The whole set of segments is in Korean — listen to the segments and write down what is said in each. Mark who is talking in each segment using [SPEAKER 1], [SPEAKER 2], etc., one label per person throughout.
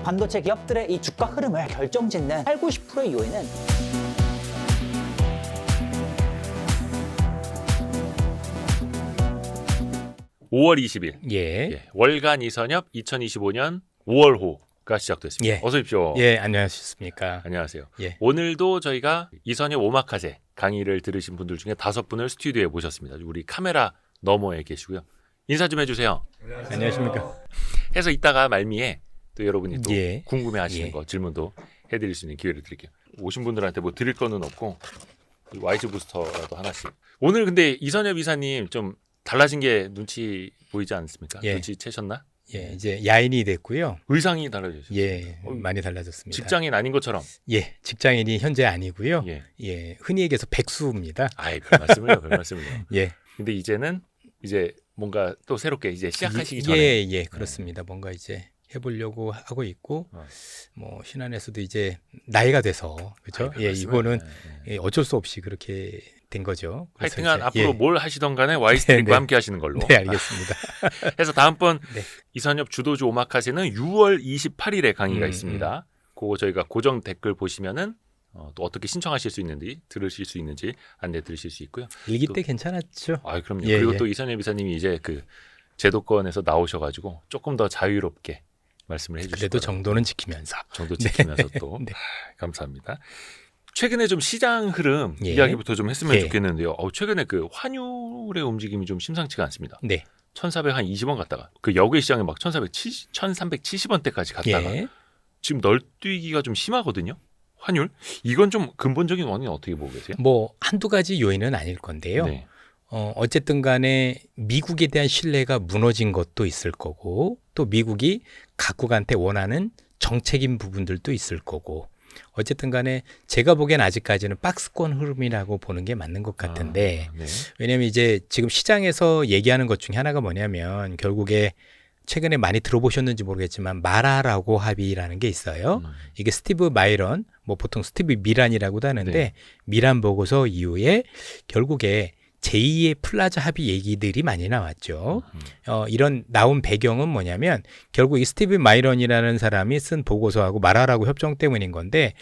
[SPEAKER 1] 반도체 기업들의 이 주가 흐름을 결정짓는 80~90%의 요인은
[SPEAKER 2] 5월 20일
[SPEAKER 3] 예.
[SPEAKER 2] 월간 이선엽 2025년 5월호가 시작됐습니다.
[SPEAKER 3] 예.
[SPEAKER 2] 어서 오십시오.
[SPEAKER 3] 예, 안녕하셨습니까?
[SPEAKER 2] 안녕하세요.
[SPEAKER 3] 예.
[SPEAKER 2] 오늘도 저희가 이선엽 오마카세 강의를 들으신 분들 중에 5분을 스튜디오에 모셨습니다. 우리 카메라 너머에 계시고요. 인사 좀 해주세요.
[SPEAKER 3] 안녕하십니까?
[SPEAKER 2] 해서 이따가 말미에 또 여러분이 또
[SPEAKER 3] 예.
[SPEAKER 2] 궁금해하시는
[SPEAKER 3] 예.
[SPEAKER 2] 거 질문도 해드릴 수 있는 기회를 드릴게요. 오신 분들한테 뭐 드릴 거는 없고 와이즈 부스터라도 하나씩. 오늘 근데 이선엽 이사님 좀 달라진 게 눈치 보이지 않습니까?
[SPEAKER 3] 예.
[SPEAKER 2] 눈치 채셨나?
[SPEAKER 3] 예, 이제 야인이 됐고요.
[SPEAKER 2] 의상이 달라졌어요.
[SPEAKER 3] 예, 많이 달라졌습니다.
[SPEAKER 2] 직장인 아닌 것처럼.
[SPEAKER 3] 예, 직장인이 현재 아니고요.
[SPEAKER 2] 예.
[SPEAKER 3] 예, 흔히 얘기해서 백수입니다.
[SPEAKER 2] 아이, 별 말씀을요, 별 말씀을요.
[SPEAKER 3] 예.
[SPEAKER 2] 근데 이제는 이제 뭔가 또 새롭게 이제 시작하시기
[SPEAKER 3] 예,
[SPEAKER 2] 전에.
[SPEAKER 3] 예, 그렇습니다. 뭔가 이제 해보려고 하고 있고, 뭐 신안에서도 이제 나이가 돼서 그렇죠.
[SPEAKER 2] 아이,
[SPEAKER 3] 예,
[SPEAKER 2] 말씀을.
[SPEAKER 3] 이거는
[SPEAKER 2] 예.
[SPEAKER 3] 예, 어쩔 수 없이 그렇게 된 거죠. 그래서
[SPEAKER 2] 하여튼간
[SPEAKER 3] 이제,
[SPEAKER 2] 앞으로
[SPEAKER 3] 예.
[SPEAKER 2] 뭘 하시던 간에 와이스트릭과
[SPEAKER 3] 네.
[SPEAKER 2] 함께 하시는 걸로.
[SPEAKER 3] 네, 알겠습니다.
[SPEAKER 2] 그래서 다음번
[SPEAKER 3] 네.
[SPEAKER 2] 이선엽 주도주 오마카세는 6월 28일에 강의가 있습니다. 그거 저희가 고정 댓글 보시면은 또 어떻게 신청하실 수 있는지 들으실 수 있는지 안내 드리실 수 있고요.
[SPEAKER 3] 일기
[SPEAKER 2] 또-
[SPEAKER 3] 때 괜찮았죠.
[SPEAKER 2] 아, 그럼요.
[SPEAKER 3] 예,
[SPEAKER 2] 그리고
[SPEAKER 3] 예.
[SPEAKER 2] 또 이선엽 이사님이 이제 그 제도권에서 나오셔가지고 조금 더 자유롭게 말씀을 해주시고
[SPEAKER 3] 그래도 정도는 지키면서.
[SPEAKER 2] 정도 지키면서 또
[SPEAKER 3] 네.
[SPEAKER 2] 감사합니다. 최근에 좀 시장 흐름
[SPEAKER 3] 예.
[SPEAKER 2] 이야기부터 좀 했으면
[SPEAKER 3] 예.
[SPEAKER 2] 좋겠는데요. 최근에 그 환율의 움직임이 좀 심상치가 않습니다.
[SPEAKER 3] 네.
[SPEAKER 2] 1,420원 갔다가 그 역외 시장에 막 1,370원대까지 갔다가
[SPEAKER 3] 예.
[SPEAKER 2] 지금 널뛰기가 좀 심하거든요. 환율 이건 좀 근본적인 원인 어떻게 보고 계세요?
[SPEAKER 3] 뭐 한두 가지 요인은 아닐 건데요.
[SPEAKER 2] 네.
[SPEAKER 3] 어쨌든 간에 미국에 대한 신뢰가 무너진 것도 있을 거고 또 미국이 각국한테 원하는 정책인 부분들도 있을 거고 어쨌든 간에 제가 보기엔 아직까지는 박스권 흐름이라고 보는 게 맞는 것 같은데
[SPEAKER 2] 네.
[SPEAKER 3] 왜냐하면 이제 지금 시장에서 얘기하는 것 중에 하나가 뭐냐면 결국에 최근에 많이 들어보셨는지 모르겠지만 마라라고 합의라는 게 있어요. 이게 스티브 마이런, 뭐 보통 스티브 미란이라고도 하는데
[SPEAKER 2] 네.
[SPEAKER 3] 미란 보고서 이후에 결국에 제2의 플라자 합의 얘기들이 많이 나왔죠. 이런 나온 배경은 뭐냐면 결국 이 스티브 마이런이라는 사람이 쓴 보고서하고 마라라고 협정 때문인 건데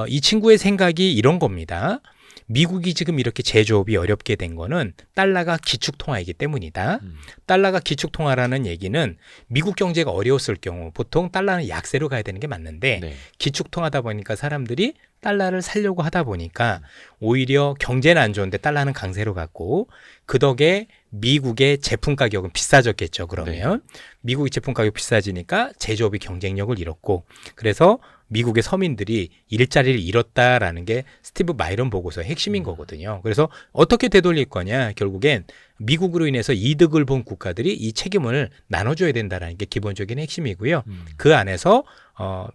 [SPEAKER 3] 이 친구의 생각이 이런 겁니다. 미국이 지금 이렇게 제조업이 어렵게 된 거는 달러가 기축통화이기 때문이다. 달러가 기축통화라는 얘기는 미국 경제가 어려웠을 경우 보통 달러는 약세로 가야 되는 게 맞는데
[SPEAKER 2] 네.
[SPEAKER 3] 기축통화다 보니까 사람들이 달러를 살려고 하다 보니까 오히려 경제는 안 좋은데 달러는 강세로 갔고 그 덕에 미국의 제품 가격은 비싸졌겠죠. 그러면 미국의 제품 가격 비싸지니까 제조업이 경쟁력을 잃었고 그래서 미국의 서민들이 일자리를 잃었다라는 게 스티브 마이런 보고서의 핵심인 거거든요. 그래서 어떻게 되돌릴 거냐 결국엔 미국으로 인해서 이득을 본 국가들이 이 책임을 나눠줘야 된다라는 게 기본적인 핵심이고요. 그 안에서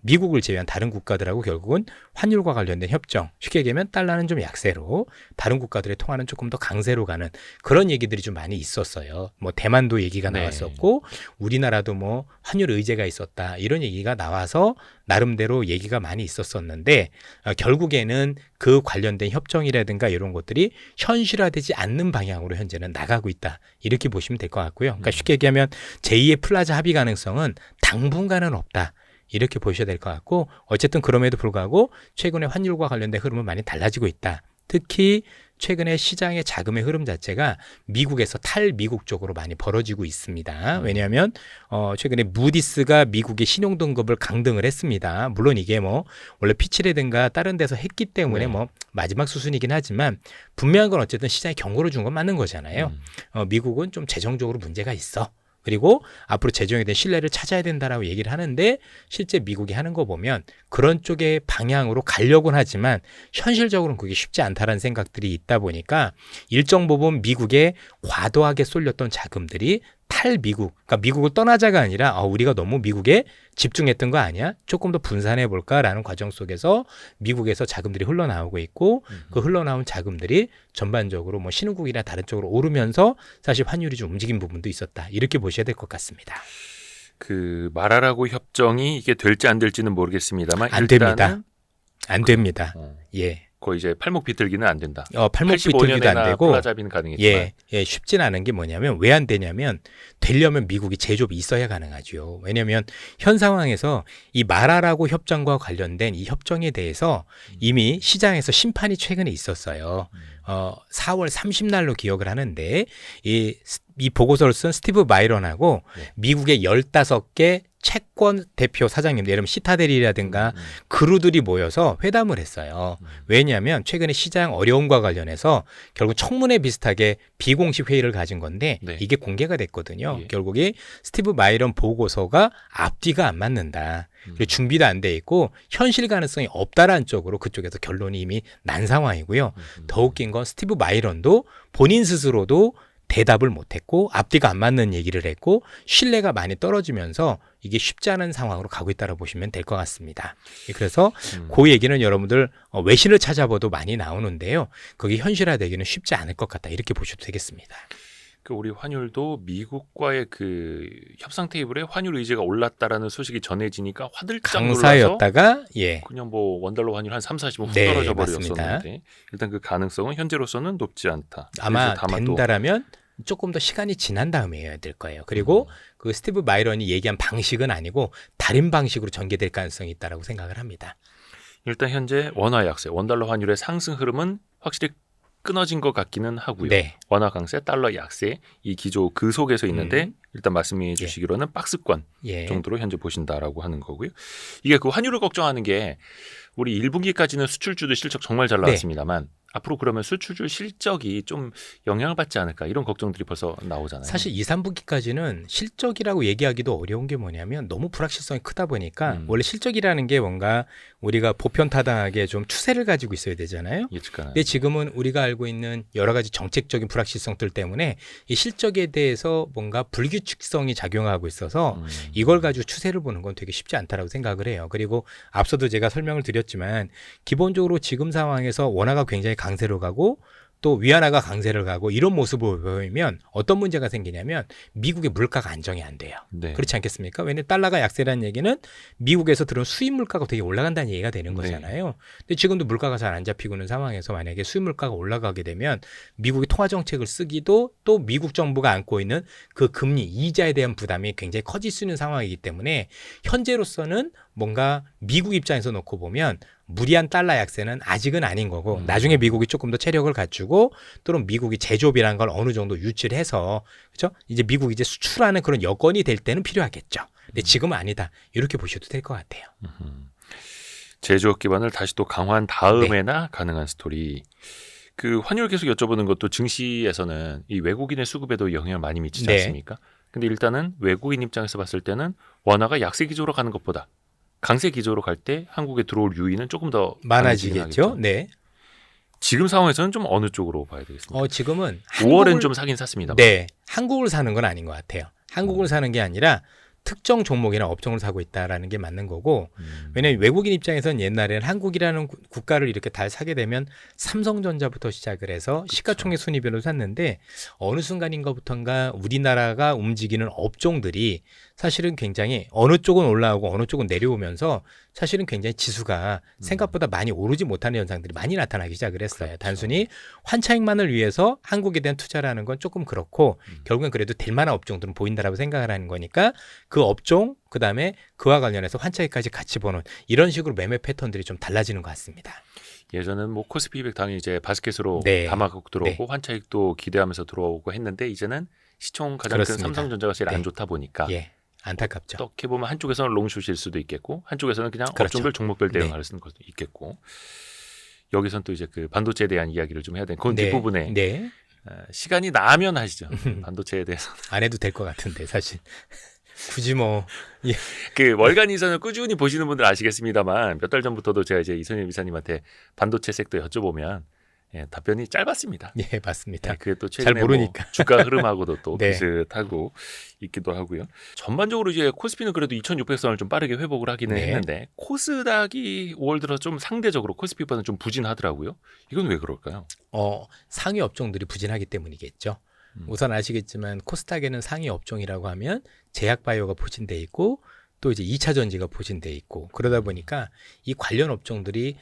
[SPEAKER 3] 미국을 제외한 다른 국가들하고 결국은 환율과 관련된 협정, 쉽게 얘기하면 달러는 좀 약세로 다른 국가들의 통화는 조금 더 강세로 가는 그런 얘기들이 좀 많이 있었어요. 뭐 대만도 얘기가
[SPEAKER 2] 네.
[SPEAKER 3] 나왔었고 우리나라도 뭐 환율 의제가 있었다 이런 얘기가 나와서 나름대로 얘기가 많이 있었었는데 결국에는 그 관련된 협정이라든가 이런 것들이 현실화되지 않는 방향으로 현재는 나가고 있다 이렇게 보시면 될 것 같고요. 그러니까 쉽게 얘기하면 제2의 플라자 합의 가능성은 당분간은 없다. 이렇게 보셔야 될 것 같고 어쨌든 그럼에도 불구하고 최근에 환율과 관련된 흐름은 많이 달라지고 있다. 특히 최근에 시장의 자금의 흐름 자체가 미국에서 탈미국 쪽으로 많이 벌어지고 있습니다. 왜냐하면 최근에 무디스가 미국의 신용등급을 강등을 했습니다. 물론 이게 뭐 원래 피치라든가 다른 데서 했기 때문에 뭐 마지막 수순이긴 하지만 분명한 건 어쨌든 시장에 경고를 준 건 맞는 거잖아요. 미국은 좀 재정적으로 문제가 있어. 그리고 앞으로 재정에 대한 신뢰를 찾아야 된다라고 얘기를 하는데 실제 미국이 하는 거 보면 그런 쪽의 방향으로 가려고는 하지만 현실적으로는 그게 쉽지 않다라는 생각들이 있다 보니까 일정 부분 미국에 과도하게 쏠렸던 자금들이 탈미국, 그러니까 미국을 떠나자가 아니라 우리가 너무 미국에 집중했던 거 아니야? 조금 더 분산해 볼까라는 과정 속에서 미국에서 자금들이 흘러나오고 있고 그 흘러나온 자금들이 전반적으로 뭐 신흥국이나 다른 쪽으로 오르면서 사실 환율이 좀 움직인 부분도 있었다. 이렇게 보셔야 될 것 같습니다.
[SPEAKER 2] 그 마라라고 협정이 이게 될지 안 될지는 모르겠습니다만
[SPEAKER 3] 안
[SPEAKER 2] 일단은
[SPEAKER 3] 됩니다. 안 됩니다. 예.
[SPEAKER 2] 거의 이제 팔목 비틀기는 안 된다.
[SPEAKER 3] 팔목 비틀기도 안
[SPEAKER 2] 85년에나
[SPEAKER 3] 되고
[SPEAKER 2] 플라자비는 가능했지만
[SPEAKER 3] 쉽진 않은 게 뭐냐면 왜 안 되냐면 되려면 미국이 제조업이 있어야 가능하죠. 왜냐하면 현 상황에서 이 마라라고 협정과 관련된 이 협정에 대해서 이미 시장에서 심판이 최근에 있었어요. 4월 30날로 기억을 하는데 이 보고서를 쓴 스티브 마이런하고
[SPEAKER 2] 네.
[SPEAKER 3] 미국의 15개 채권 대표 사장님들, 예를 들면 시타델이라든가 그루들이 모여서 회담을 했어요. 왜냐하면 최근에 시장 어려움과 관련해서 결국 청문회 비슷하게 비공식 회의를 가진 건데
[SPEAKER 2] 네.
[SPEAKER 3] 이게 공개가 됐거든요.
[SPEAKER 2] 예.
[SPEAKER 3] 결국에 스티브 마이런 보고서가 앞뒤가 안 맞는다. 그리고 준비도 안 돼 있고 현실 가능성이 없다라는 쪽으로 그쪽에서 결론이 이미 난 상황이고요. 더 웃긴 건 스티브 마이런도 본인 스스로도 대답을 못했고 앞뒤가 안 맞는 얘기를 했고 신뢰가 많이 떨어지면서 이게 쉽지 않은 상황으로 가고 있다고 보시면 될 것 같습니다. 그래서 그 얘기는 여러분들 외신을 찾아봐도 많이 나오는데요. 그게 현실화되기는 쉽지 않을 것 같다. 이렇게 보셔도 되겠습니다.
[SPEAKER 2] 그 우리 환율도 미국과의 그 협상 테이블에 환율 의제가 올랐다라는 소식이 전해지니까 화들짝 놀라서
[SPEAKER 3] 강사였다가
[SPEAKER 2] 그냥 뭐 원달러 환율 한 3, 40원 훅
[SPEAKER 3] 네,
[SPEAKER 2] 떨어져
[SPEAKER 3] 맞습니다.
[SPEAKER 2] 버렸었는데 일단 그 가능성은 현재로서는 높지 않다.
[SPEAKER 3] 아마
[SPEAKER 2] 그래서 다만
[SPEAKER 3] 된다라면 조금 더 시간이 지난 다음에 해야 될 거예요. 그리고 그 스티브 마이런이 얘기한 방식은 아니고 다른 방식으로 전개될 가능성이 있다고 생각을 합니다.
[SPEAKER 2] 일단 현재 원화 약세, 원달러 환율의 상승 흐름은 확실히 끊어진 것 같기는 하고요.
[SPEAKER 3] 네.
[SPEAKER 2] 원화 강세, 달러 약세 이 기조 그 속에서 있는데 일단 말씀해 주시기로는 박스권
[SPEAKER 3] 예.
[SPEAKER 2] 정도로 현재 보신다라고 하는 거고요. 이게 그 환율을 걱정하는 게 우리 1분기까지는 수출주도 실적 정말 잘 나왔습니다만 앞으로 그러면 수출주 실적이 좀 영향을 받지 않을까 이런 걱정들이 벌써 나오잖아요.
[SPEAKER 3] 사실 2, 3분기까지는 실적이라고 얘기하기도 어려운 게 뭐냐면 너무 불확실성이 크다 보니까 원래 실적이라는 게 뭔가 우리가 보편타당하게 좀 추세를 가지고 있어야 되잖아요.
[SPEAKER 2] 예측가능.
[SPEAKER 3] 근데 지금은 우리가 알고 있는 여러 가지 정책적인 불확실성들 때문에 이 실적에 대해서 뭔가 불규칙성이 작용하고 있어서 이걸 가지고 추세를 보는 건 되게 쉽지 않다라고 생각을 해요. 그리고 앞서도 제가 설명을 드렸지만 기본적으로 지금 상황에서 원화가 굉장히 강세로 가고 또 위안화가 강세를 가고 이런 모습을 보이면 어떤 문제가 생기냐면 미국의 물가가 안정이 안 돼요.
[SPEAKER 2] 네.
[SPEAKER 3] 그렇지 않겠습니까? 왜냐하면 달러가 약세라는 얘기는 미국에서 들어온 수입 물가가 되게 올라간다는 얘기가 되는 거잖아요. 근데 지금도 물가가 잘 안 잡히고 있는 상황에서 만약에 수입 물가가 올라가게 되면 미국이 통화 정책을 쓰기도 또 미국 정부가 안고 있는 그 금리 이자에 대한 부담이 굉장히 커질 수 있는 상황이기 때문에 현재로서는 뭔가 미국 입장에서 놓고 보면 무리한 달러 약세는 아직은 아닌 거고 나중에 미국이 조금 더 체력을 갖추고 또는 미국이 제조업이라는 걸 어느 정도 유치를 해서 그렇죠? 이제 미국이 이제 수출하는 그런 여건이 될 때는 필요하겠죠. 근데 지금은 아니다. 이렇게 보셔도 될 것 같아요.
[SPEAKER 2] 제조업 기반을 다시 또 강화한 다음에나 가능한 스토리. 그 환율 계속 여쭤보는 것도 증시에서는 이 외국인의 수급에도 영향을 많이 미치지 않습니까? 근데 일단은 외국인 입장에서 봤을 때는 원화가 약세 기조로 가는 것보다 강세 기조로 갈 때 한국에 들어올 유인은 조금 더
[SPEAKER 3] 많아지겠죠. 네.
[SPEAKER 2] 지금 상황에서는 좀 어느 쪽으로 봐야 되겠습니까?
[SPEAKER 3] 지금은
[SPEAKER 2] 5월엔 좀 사긴 샀습니다.
[SPEAKER 3] 네, 한국을 사는 건 아닌 것 같아요. 한국을 사는 게 아니라 특정 종목이나 업종을 사고 있다라는 게 맞는 거고 왜냐하면 외국인 입장에서는 옛날에는 한국이라는 국가를 이렇게 다 사게 되면 삼성전자부터 시작을 해서 시가총액 순위별로 샀는데 어느 순간인가부터인가 우리나라가 움직이는 업종들이 사실은 굉장히 어느 쪽은 올라오고 어느 쪽은 내려오면서 사실은 굉장히 지수가 생각보다 많이 오르지 못하는 현상들이 많이 나타나기 시작을 했어요.
[SPEAKER 2] 그렇죠.
[SPEAKER 3] 단순히 환차익만을 위해서 한국에 대한 투자라는 건 조금 그렇고 결국엔 그래도 될 만한 업종들은 보인다라고 생각을 하는 거니까 그 업종 그다음에 그와 관련해서 환차익까지 같이 보는 이런 식으로 매매 패턴들이 좀 달라지는 것 같습니다.
[SPEAKER 2] 예전은 뭐 코스피 200 당연히 이제 바스켓으로
[SPEAKER 3] 네.
[SPEAKER 2] 담아갖고 들어오고 환차익도 기대하면서 들어오고 했는데 이제는 시총 가장
[SPEAKER 3] 그렇습니다.
[SPEAKER 2] 큰 삼성전자가 제일 안
[SPEAKER 3] 네.
[SPEAKER 2] 좋다 보니까
[SPEAKER 3] 예, 안타깝죠.
[SPEAKER 2] 어떻게 보면 한쪽에서는 롱숏일 수도 있겠고 한쪽에서는 그냥
[SPEAKER 3] 그렇죠.
[SPEAKER 2] 업종별 종목별
[SPEAKER 3] 네.
[SPEAKER 2] 대응할 수도 있겠고 여기선 또 이제 그 반도체에 대한 이야기를 좀 해야 되는 그건 뒷부분에
[SPEAKER 3] 네.
[SPEAKER 2] 시간이 나면 하시죠. 반도체에 대해서
[SPEAKER 3] 안 해도 될 것 같은데 사실 굳이 뭐
[SPEAKER 2] 그 월간 이선을 꾸준히 보시는 분들 아시겠습니다만 몇 달 전부터도 제가 이제 이선일 이사님한테 반도체 섹터 여쭤보면 답변이 짧았습니다.
[SPEAKER 3] 예, 맞습니다.
[SPEAKER 2] 그게 또
[SPEAKER 3] 잘
[SPEAKER 2] 최근에
[SPEAKER 3] 모르니까.
[SPEAKER 2] 뭐 주가 흐름하고도 또
[SPEAKER 3] 네.
[SPEAKER 2] 비슷하고 있기도 하고요. 전반적으로 이제 코스피는 그래도 2,600선을 좀 빠르게 회복을 하기는
[SPEAKER 3] 네.
[SPEAKER 2] 했는데 코스닥이 5월 들어 좀 상대적으로 코스피보다는 좀 부진하더라고요. 이건 왜 그럴까요?
[SPEAKER 3] 상위 업종들이 부진하기 때문이겠죠. 우선 아시겠지만 코스닥에는 상위 업종이라고 하면 제약바이오가 포진돼 있고 또 이제 2차 전지가 포진돼 있고 그러다 보니까 이 관련 업종들이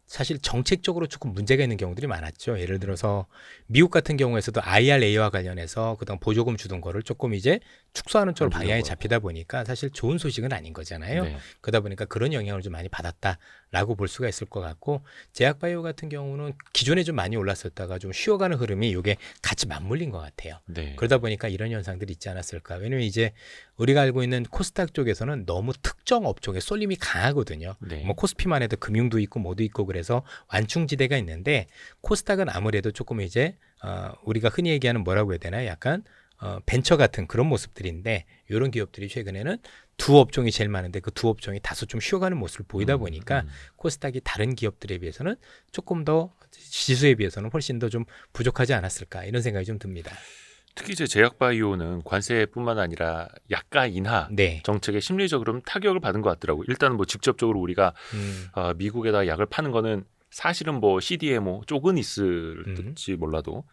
[SPEAKER 3] 사실 정책적으로 조금 문제가 있는 경우들이 많았죠. 예를 들어서 미국 같은 경우에서도 IRA와 관련해서 그동안 보조금 주던 거를 조금 이제 축소하는 쪽으로 방향이 잡히다 보니까 사실 좋은 소식은 아닌 거잖아요.
[SPEAKER 2] 네.
[SPEAKER 3] 그러다 보니까 그런 영향을 좀 많이 받았다라고 볼 수가 있을 것 같고, 제약바이오 같은 경우는 기존에 좀 많이 올랐었다가 좀 쉬어가는 흐름이 이게 같이 맞물린 것 같아요.
[SPEAKER 2] 네.
[SPEAKER 3] 그러다 보니까 이런 현상들이 있지 않았을까. 왜냐면 이제 우리가 알고 있는 코스닥 쪽에서는 너무 특정 업종에 쏠림이 강하거든요.
[SPEAKER 2] 네.
[SPEAKER 3] 뭐 코스피만 해도 금융도 있고 뭐도 있고 그래서 완충지대가 있는데, 코스닥은 아무래도 조금 이제 우리가 흔히 얘기하는 뭐라고 해야 되나, 약간 벤처 같은 그런 모습들인데, 이런 기업들이 최근에는 두 업종이 제일 많은데 그 두 업종이 다소 좀 쉬어가는 모습을 보이다 보니까 코스닥이 다른 기업들에 비해서는 조금 더 지수에 비해서는 훨씬 더 좀 부족하지 않았을까, 이런 생각이 좀 듭니다.
[SPEAKER 2] 특히 이제 제약바이오는 관세뿐만 아니라 약가 인하
[SPEAKER 3] 네.
[SPEAKER 2] 정책에 심리적으로 타격을 받은 것 같더라고요. 일단은 뭐 직접적으로 우리가 미국에다 약을 파는 거는 사실은 뭐 CDMO 쪽은 있을지 몰라도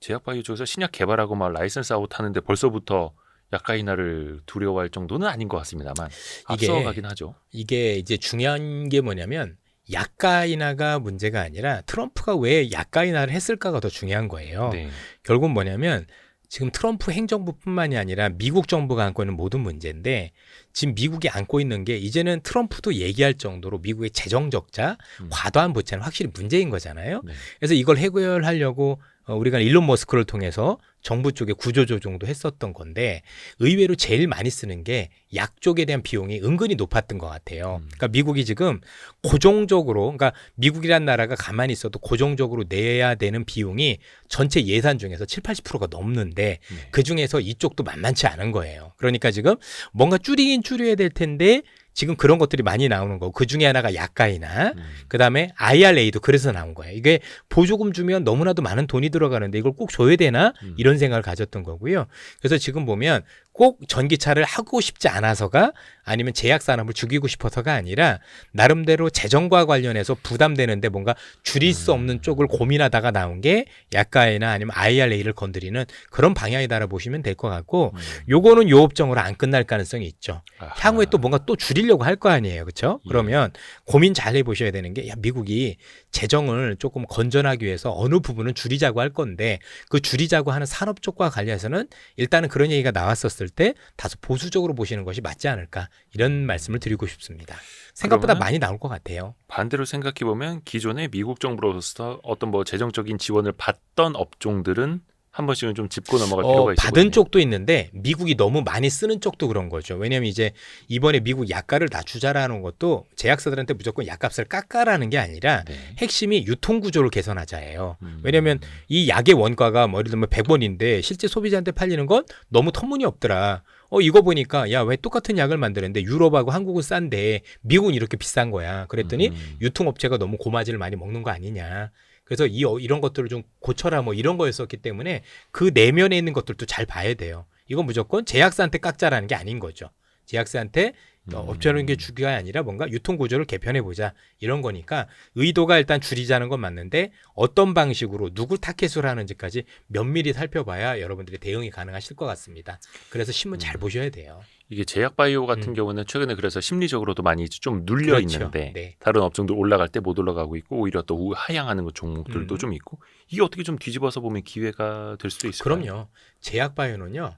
[SPEAKER 2] 제약바이오 쪽에서 신약 개발하고 막 라이선스 아웃 하는데 벌써부터 약가 인하를 두려워할 정도는 아닌 것 같습니다만 앞서가긴 하죠.
[SPEAKER 3] 이게 이제 중요한 게 뭐냐면, 약가 인하가 문제가 아니라 트럼프가 왜 약가 인하를 했을까가 더 중요한 거예요.
[SPEAKER 2] 네.
[SPEAKER 3] 결국은 뭐냐면, 지금 트럼프 행정부뿐만이 아니라 미국 정부가 안고 있는 모든 문제인데, 지금 미국이 안고 있는 게 이제는 트럼프도 얘기할 정도로 미국의 재정 적자, 과도한 부채는 확실히 문제인 거잖아요.
[SPEAKER 2] 네.
[SPEAKER 3] 그래서 이걸 해결하려고 우리가 일론 머스크를 통해서 정부 쪽에 구조조정도 했었던 건데, 의외로 제일 많이 쓰는 게 약 쪽에 대한 비용이 은근히 높았던 것 같아요. 그러니까 미국이 지금 고정적으로, 그러니까 미국이란 나라가 가만히 있어도 고정적으로 내야 되는 비용이 전체 예산 중에서 70~80%가 넘는데 그 중에서 이쪽도 만만치 않은 거예요. 그러니까 지금 뭔가 줄이긴 줄여야 될 텐데 지금 그런 것들이 많이 나오는 거고, 그 중에 하나가 약가이나 그다음에 IRA도 그래서 나온 거예요. 이게 보조금 주면 너무나도 많은 돈이 들어가는데 이걸 꼭 줘야 되나, 이런 생각을 가졌던 거고요. 그래서 지금 보면 꼭 전기차를 하고 싶지 않아서가, 아니면 제약 산업을 죽이고 싶어서가 아니라 나름대로 재정과 관련해서 부담되는데 뭔가 줄일 수 없는 쪽을 고민하다가 나온 게 약가이나 아니면 IRA를 건드리는 그런 방향이다라 보시면 될 것 같고, 요거는 요 업종으로 안 끝날 가능성이 있죠.
[SPEAKER 2] 아하.
[SPEAKER 3] 향후에 또 뭔가 또 줄이려고 할 거 아니에요. 그렇죠?
[SPEAKER 2] 예.
[SPEAKER 3] 그러면 고민 잘 해보셔야 되는 게, 미국이 재정을 조금 건전하기 위해서 어느 부분은 줄이자고 할 건데, 그 줄이자고 하는 산업 쪽과 관련해서는 일단은 그런 얘기가 나왔었을 때 다소 보수적으로 보시는 것이 맞지 않을까, 이런 말씀을 드리고 싶습니다. 생각보다
[SPEAKER 2] 그러면은
[SPEAKER 3] 많이 나올 것 같아요.
[SPEAKER 2] 반대로 생각해 보면 기존에 미국 정부로서 어떤 뭐 재정적인 지원을 받던 업종들은 한 번씩은 좀 짚고 넘어갈 필요가 있어.
[SPEAKER 3] 받은 쪽도 있는데 미국이 너무 많이 쓰는 쪽도 그런 거죠. 왜냐하면 이제 이번에 미국 약가를 낮추자라는 것도 제약사들한테 무조건 약값을 깎아라는 게 아니라
[SPEAKER 2] 네.
[SPEAKER 3] 핵심이 유통구조를 개선하자예요. 왜냐하면 이 약의 원가가 뭐 예를 들면 100원인데 실제 소비자한테 팔리는 건 너무 터무니없더라. 이거 보니까 야, 왜 똑같은 약을 만드는데 유럽하고 한국은 싼데 미국은 이렇게 비싼 거야. 그랬더니 유통업체가 너무 고마지를 많이 먹는 거 아니냐. 그래서 이런 것들을 좀 고쳐라 뭐 이런 거였었기 때문에 그 내면에 있는 것들도 잘 봐야 돼요. 이건 무조건 제약사한테 깎자라는 게 아닌 거죠. 제약사한테 업체라는 게 주기가 아니라 뭔가 유통구조를 개편해보자, 이런 거니까 의도가 일단 줄이자는 건 맞는데 어떤 방식으로 누구 타겟으로 하는지까지 면밀히 살펴봐야 여러분들이 대응이 가능하실 것 같습니다. 그래서 신문 잘 보셔야 돼요.
[SPEAKER 2] 이게 제약바이오 같은 경우는 최근에 그래서 심리적으로도 많이 좀 눌려
[SPEAKER 3] 그렇죠.
[SPEAKER 2] 있는데
[SPEAKER 3] 네.
[SPEAKER 2] 다른 업종들 올라갈 때 못 올라가고 있고 오히려 또 하향하는 종목들도 좀 있고, 이게 어떻게 좀 뒤집어서 보면 기회가 될 수도 있을까요?
[SPEAKER 3] 그럼요. 제약바이오는요.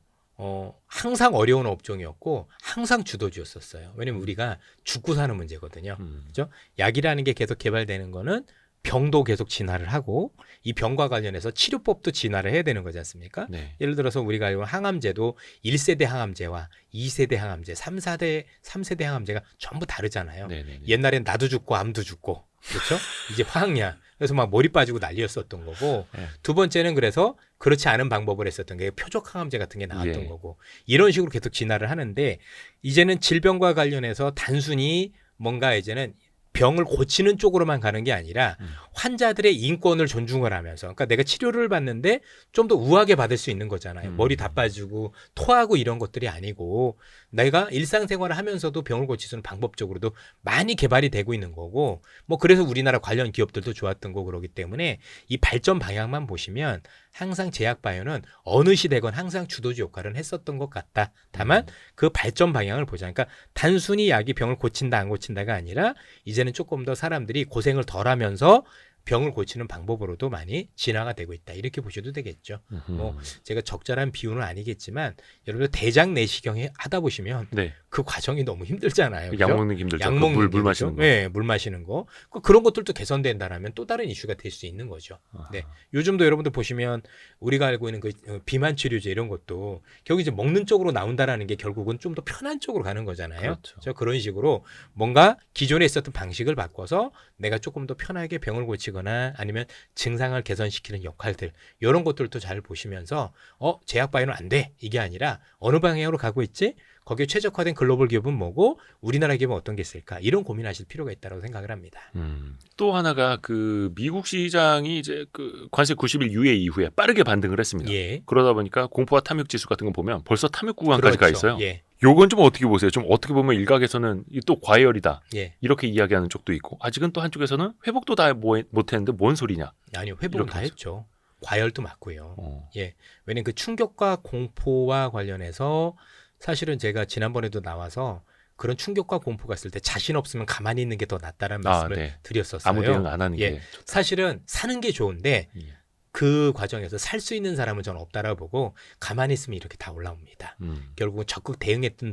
[SPEAKER 3] 항상 어려운 업종이었고 항상 주도주였었어요. 왜냐면 우리가 죽고 사는 문제거든요. 그죠? 약이라는 게 계속 개발되는 거는 병도 계속 진화를 하고 이 병과 관련해서 치료법도 진화를 해야 되는 거지 않습니까?
[SPEAKER 2] 네.
[SPEAKER 3] 예를 들어서 우리가 알고 있는 항암제도 1세대 항암제와 2세대 항암제, 3세대 항암제가 전부 다르잖아요.
[SPEAKER 2] 네네네.
[SPEAKER 3] 옛날엔 나도 죽고 암도 죽고, 그렇죠? 이제 화학약. 그래서 막 머리 빠지고 난리였었던 거고,
[SPEAKER 2] 네.
[SPEAKER 3] 두 번째는 그래서 그렇지 않은 방법을 했었던 게 표적 항암제 같은 게 나왔던
[SPEAKER 2] 예.
[SPEAKER 3] 거고, 이런 식으로 계속 진화를 하는데, 이제는 질병과 관련해서 단순히 뭔가 이제는 병을 고치는 쪽으로만 가는 게 아니라 환자들의 인권을 존중을 하면서, 그러니까 내가 치료를 받는데 좀 더 우아하게 받을 수 있는 거잖아요. 머리 다 빠지고 토하고 이런 것들이 아니고 내가 일상생활을 하면서도 병을 고칠 수 있는 방법적으로도 많이 개발이 되고 있는 거고, 뭐 그래서 우리나라 관련 기업들도 좋았던 거고, 그러기 때문에 이 발전 방향만 보시면 항상 제약바이오는 어느 시대건 항상 주도주 역할을 했었던 것 같다. 다만 그 발전 방향을 보자. 그러니까 단순히 약이 병을 고친다 안 고친다가 아니라 이제는 이제는 조금 더 사람들이 고생을 덜 하면서 병을 고치는 방법으로도 많이 진화가 되고 있다. 이렇게 보셔도 되겠죠. 뭐 제가 적절한 비유는 아니겠지만 여러분들 대장 내시경 하다 보시면
[SPEAKER 2] 네.
[SPEAKER 3] 그 과정이 너무 힘들잖아요.
[SPEAKER 2] 약
[SPEAKER 3] 그죠?
[SPEAKER 2] 먹는 게 힘들죠.
[SPEAKER 3] 약
[SPEAKER 2] 그
[SPEAKER 3] 먹는
[SPEAKER 2] 물
[SPEAKER 3] 게
[SPEAKER 2] 마시는 거.
[SPEAKER 3] 네, 물 마시는 거. 그런 것들도 개선된다라면 또 다른 이슈가 될 수 있는 거죠. 네. 요즘도 여러분들 보시면 우리가 알고 있는 그 비만 치료제 이런 것도 결국 이제 먹는 쪽으로 나온다라는 게 결국은 좀 더 편한 쪽으로 가는 거잖아요.
[SPEAKER 2] 그렇죠.
[SPEAKER 3] 그런 식으로 뭔가 기존에 있었던 방식을 바꿔서 내가 조금 더 편하게 병을 고치거나 아니면 증상을 개선시키는 역할들 이런 것들도 잘 보시면서 제약 바이오는 안 돼. 이게 아니라 어느 방향으로 가고 있지? 거기에 최적화된 글로벌 기업은 뭐고 우리나라 기업은 어떤 게 있을까? 이런 고민하실 필요가 있다고 생각을 합니다.
[SPEAKER 2] 또 하나가 그 미국 시장이 이제 그 관세 90일 유예 이후에 빠르게 반등을 했습니다.
[SPEAKER 3] 예.
[SPEAKER 2] 그러다 보니까 공포와 탐욕 지수 같은 거 보면 벌써 탐욕 구간까지 가 있어요.
[SPEAKER 3] 예.
[SPEAKER 2] 요건 좀 어떻게 보세요? 좀 어떻게 보면 일각에서는 이또 과열이다.
[SPEAKER 3] 예.
[SPEAKER 2] 이렇게 이야기하는 쪽도 있고 아직은 또 한쪽에서는 회복도 다 못했는데 뭔 소리냐.
[SPEAKER 3] 아니요. 회복은
[SPEAKER 2] 이렇게
[SPEAKER 3] 다
[SPEAKER 2] 하죠.
[SPEAKER 3] 했죠. 과열도 맞고요.
[SPEAKER 2] 어.
[SPEAKER 3] 예. 왜냐면 그 충격과 공포와 관련해서 사실은 제가 지난번에도 나와서 그런 충격과 공포가 있을 때 자신 없으면 가만히 있는 게 더 낫다라는 말씀을
[SPEAKER 2] 네.
[SPEAKER 3] 드렸었어요.
[SPEAKER 2] 아무 대응 안 하는
[SPEAKER 3] 예.
[SPEAKER 2] 게 좋다.
[SPEAKER 3] 사실은 사는 게 좋은데
[SPEAKER 2] 예.
[SPEAKER 3] 그 과정에서 살 수 있는 사람은 저는 없다라고 보고 가만히 있으면 이렇게 다 올라옵니다. 결국은 적극 대응했던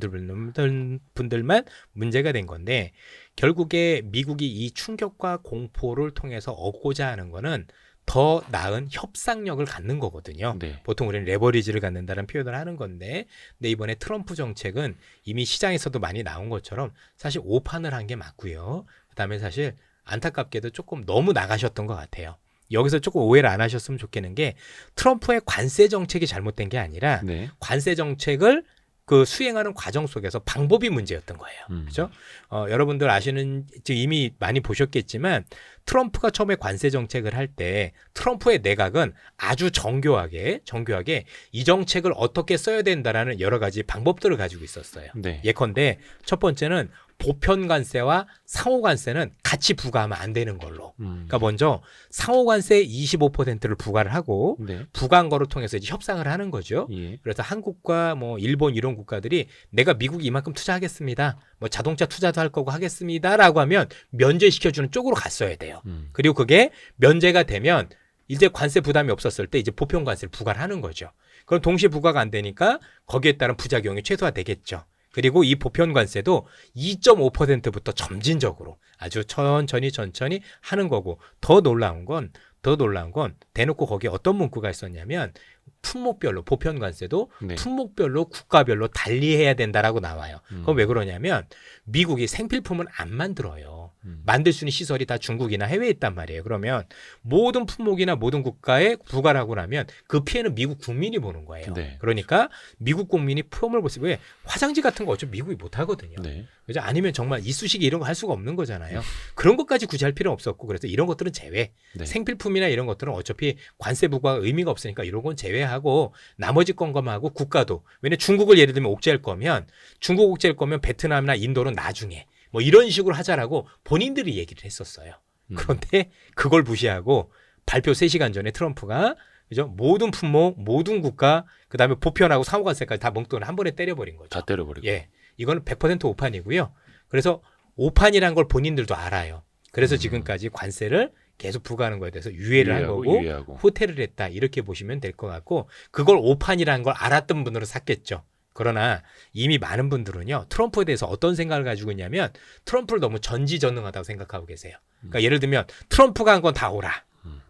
[SPEAKER 3] 분들만 문제가 된 건데 결국에 미국이 이 충격과 공포를 통해서 얻고자 하는 거는 더 나은 협상력을 갖는 거거든요.
[SPEAKER 2] 네.
[SPEAKER 3] 보통 우리는 레버리지를 갖는다는 표현을 하는 건데 근데 이번에 트럼프 정책은 이미 시장에서도 많이 나온 것처럼 사실 오판을 한 게 맞고요. 그다음에 사실 안타깝게도 조금 너무 나가셨던 것 같아요. 여기서 조금 오해를 안 하셨으면 좋겠는 게 트럼프의 관세 정책이 잘못된 게 아니라
[SPEAKER 2] 네.
[SPEAKER 3] 관세 정책을 그 수행하는 과정 속에서 방법이 문제였던 거예요. 그렇죠? 여러분들 아시는 이미 많이 보셨겠지만 트럼프가 처음에 관세 정책을 할 때 트럼프의 내각은 아주 정교하게 이 정책을 어떻게 써야 된다라는 여러 가지 방법들을 가지고 있었어요.
[SPEAKER 2] 네.
[SPEAKER 3] 예컨대 첫 번째는 보편 관세와 상호 관세는 같이 부과하면 안 되는 걸로. 그러니까 먼저 상호 관세 25%를 부과를 하고
[SPEAKER 2] 네.
[SPEAKER 3] 부과한 거를 통해서 이제 협상을 하는 거죠.
[SPEAKER 2] 예.
[SPEAKER 3] 그래서 한국과 뭐 일본 이런 국가들이 내가 미국에 이만큼 투자하겠습니다. 뭐 자동차 투자도 할 거고 하겠습니다라고 하면 면제시켜주는 쪽으로 갔어야 돼요. 그리고 그게 면제가 되면 이제 관세 부담이 없었을 때 이제 보편 관세를 부과를 하는 거죠. 그럼 동시에 부과가 안 되니까 거기에 따른 부작용이 최소화되겠죠. 그리고 이 보편 관세도 2.5%부터 점진적으로 아주 천천히 하는 거고 더 놀라운 건 대놓고 거기에 어떤 문구가 있었냐면 품목별로 보편 관세도
[SPEAKER 2] 네.
[SPEAKER 3] 품목별로 국가별로 달리해야 된다라고 나와요. 그건 왜 그러냐면 미국이 생필품은 안 만들어요. 만들 수 있는 시설이 다 중국이나 해외에 있단 말이에요. 그러면 모든 품목이나 모든 국가에 부과를 하고 나면 그 피해는 미국 국민이 보는 거예요.
[SPEAKER 2] 네.
[SPEAKER 3] 그러니까 미국 국민이 폼을 보시고 왜 화장지 같은 거 어차피 미국이 못 하거든요.
[SPEAKER 2] 네.
[SPEAKER 3] 그죠? 아니면 정말 이쑤시개 이런 거 할 수가 없는 거잖아요. 그런 것까지 굳이 할 필요 없었고 그래서 이런 것들은 제외.
[SPEAKER 2] 네.
[SPEAKER 3] 생필품이나 이런 것들은 어차피 관세 부과가 의미가 없으니까 이런 건 제외하고 나머지 건거만 하고 국가도 왜냐면 중국을 예를 들면 옥죄할 거면 중국 옥죄할 거면 베트남이나 인도는 나중에 뭐 이런 식으로 하자라고 본인들이 얘기를 했었어요. 그런데 그걸 무시하고 발표 3시간 전에 트럼프가 그죠? 모든 품목, 모든 국가, 그다음에 보편하고 상호관세까지 다 멍뚱을 한 번에 때려버린 거죠.
[SPEAKER 2] 다 때려버리고.
[SPEAKER 3] 예, 이거는 100% 오판이고요. 그래서 오판이란 걸 본인들도 알아요. 그래서 지금까지 관세를 계속 부과하는 거에 대해서 유예를 한 거고
[SPEAKER 2] 유예하고.
[SPEAKER 3] 호텔을 했다 이렇게 보시면 될 것 같고 그걸 오판이라는 걸 알았던 분들은 샀겠죠. 그러나 이미 많은 분들은요 트럼프에 대해서 어떤 생각을 가지고 있냐면 트럼프를 너무 전지전능하다고 생각하고 계세요. 그러니까 예를 들면 트럼프가 한 건 다 오라.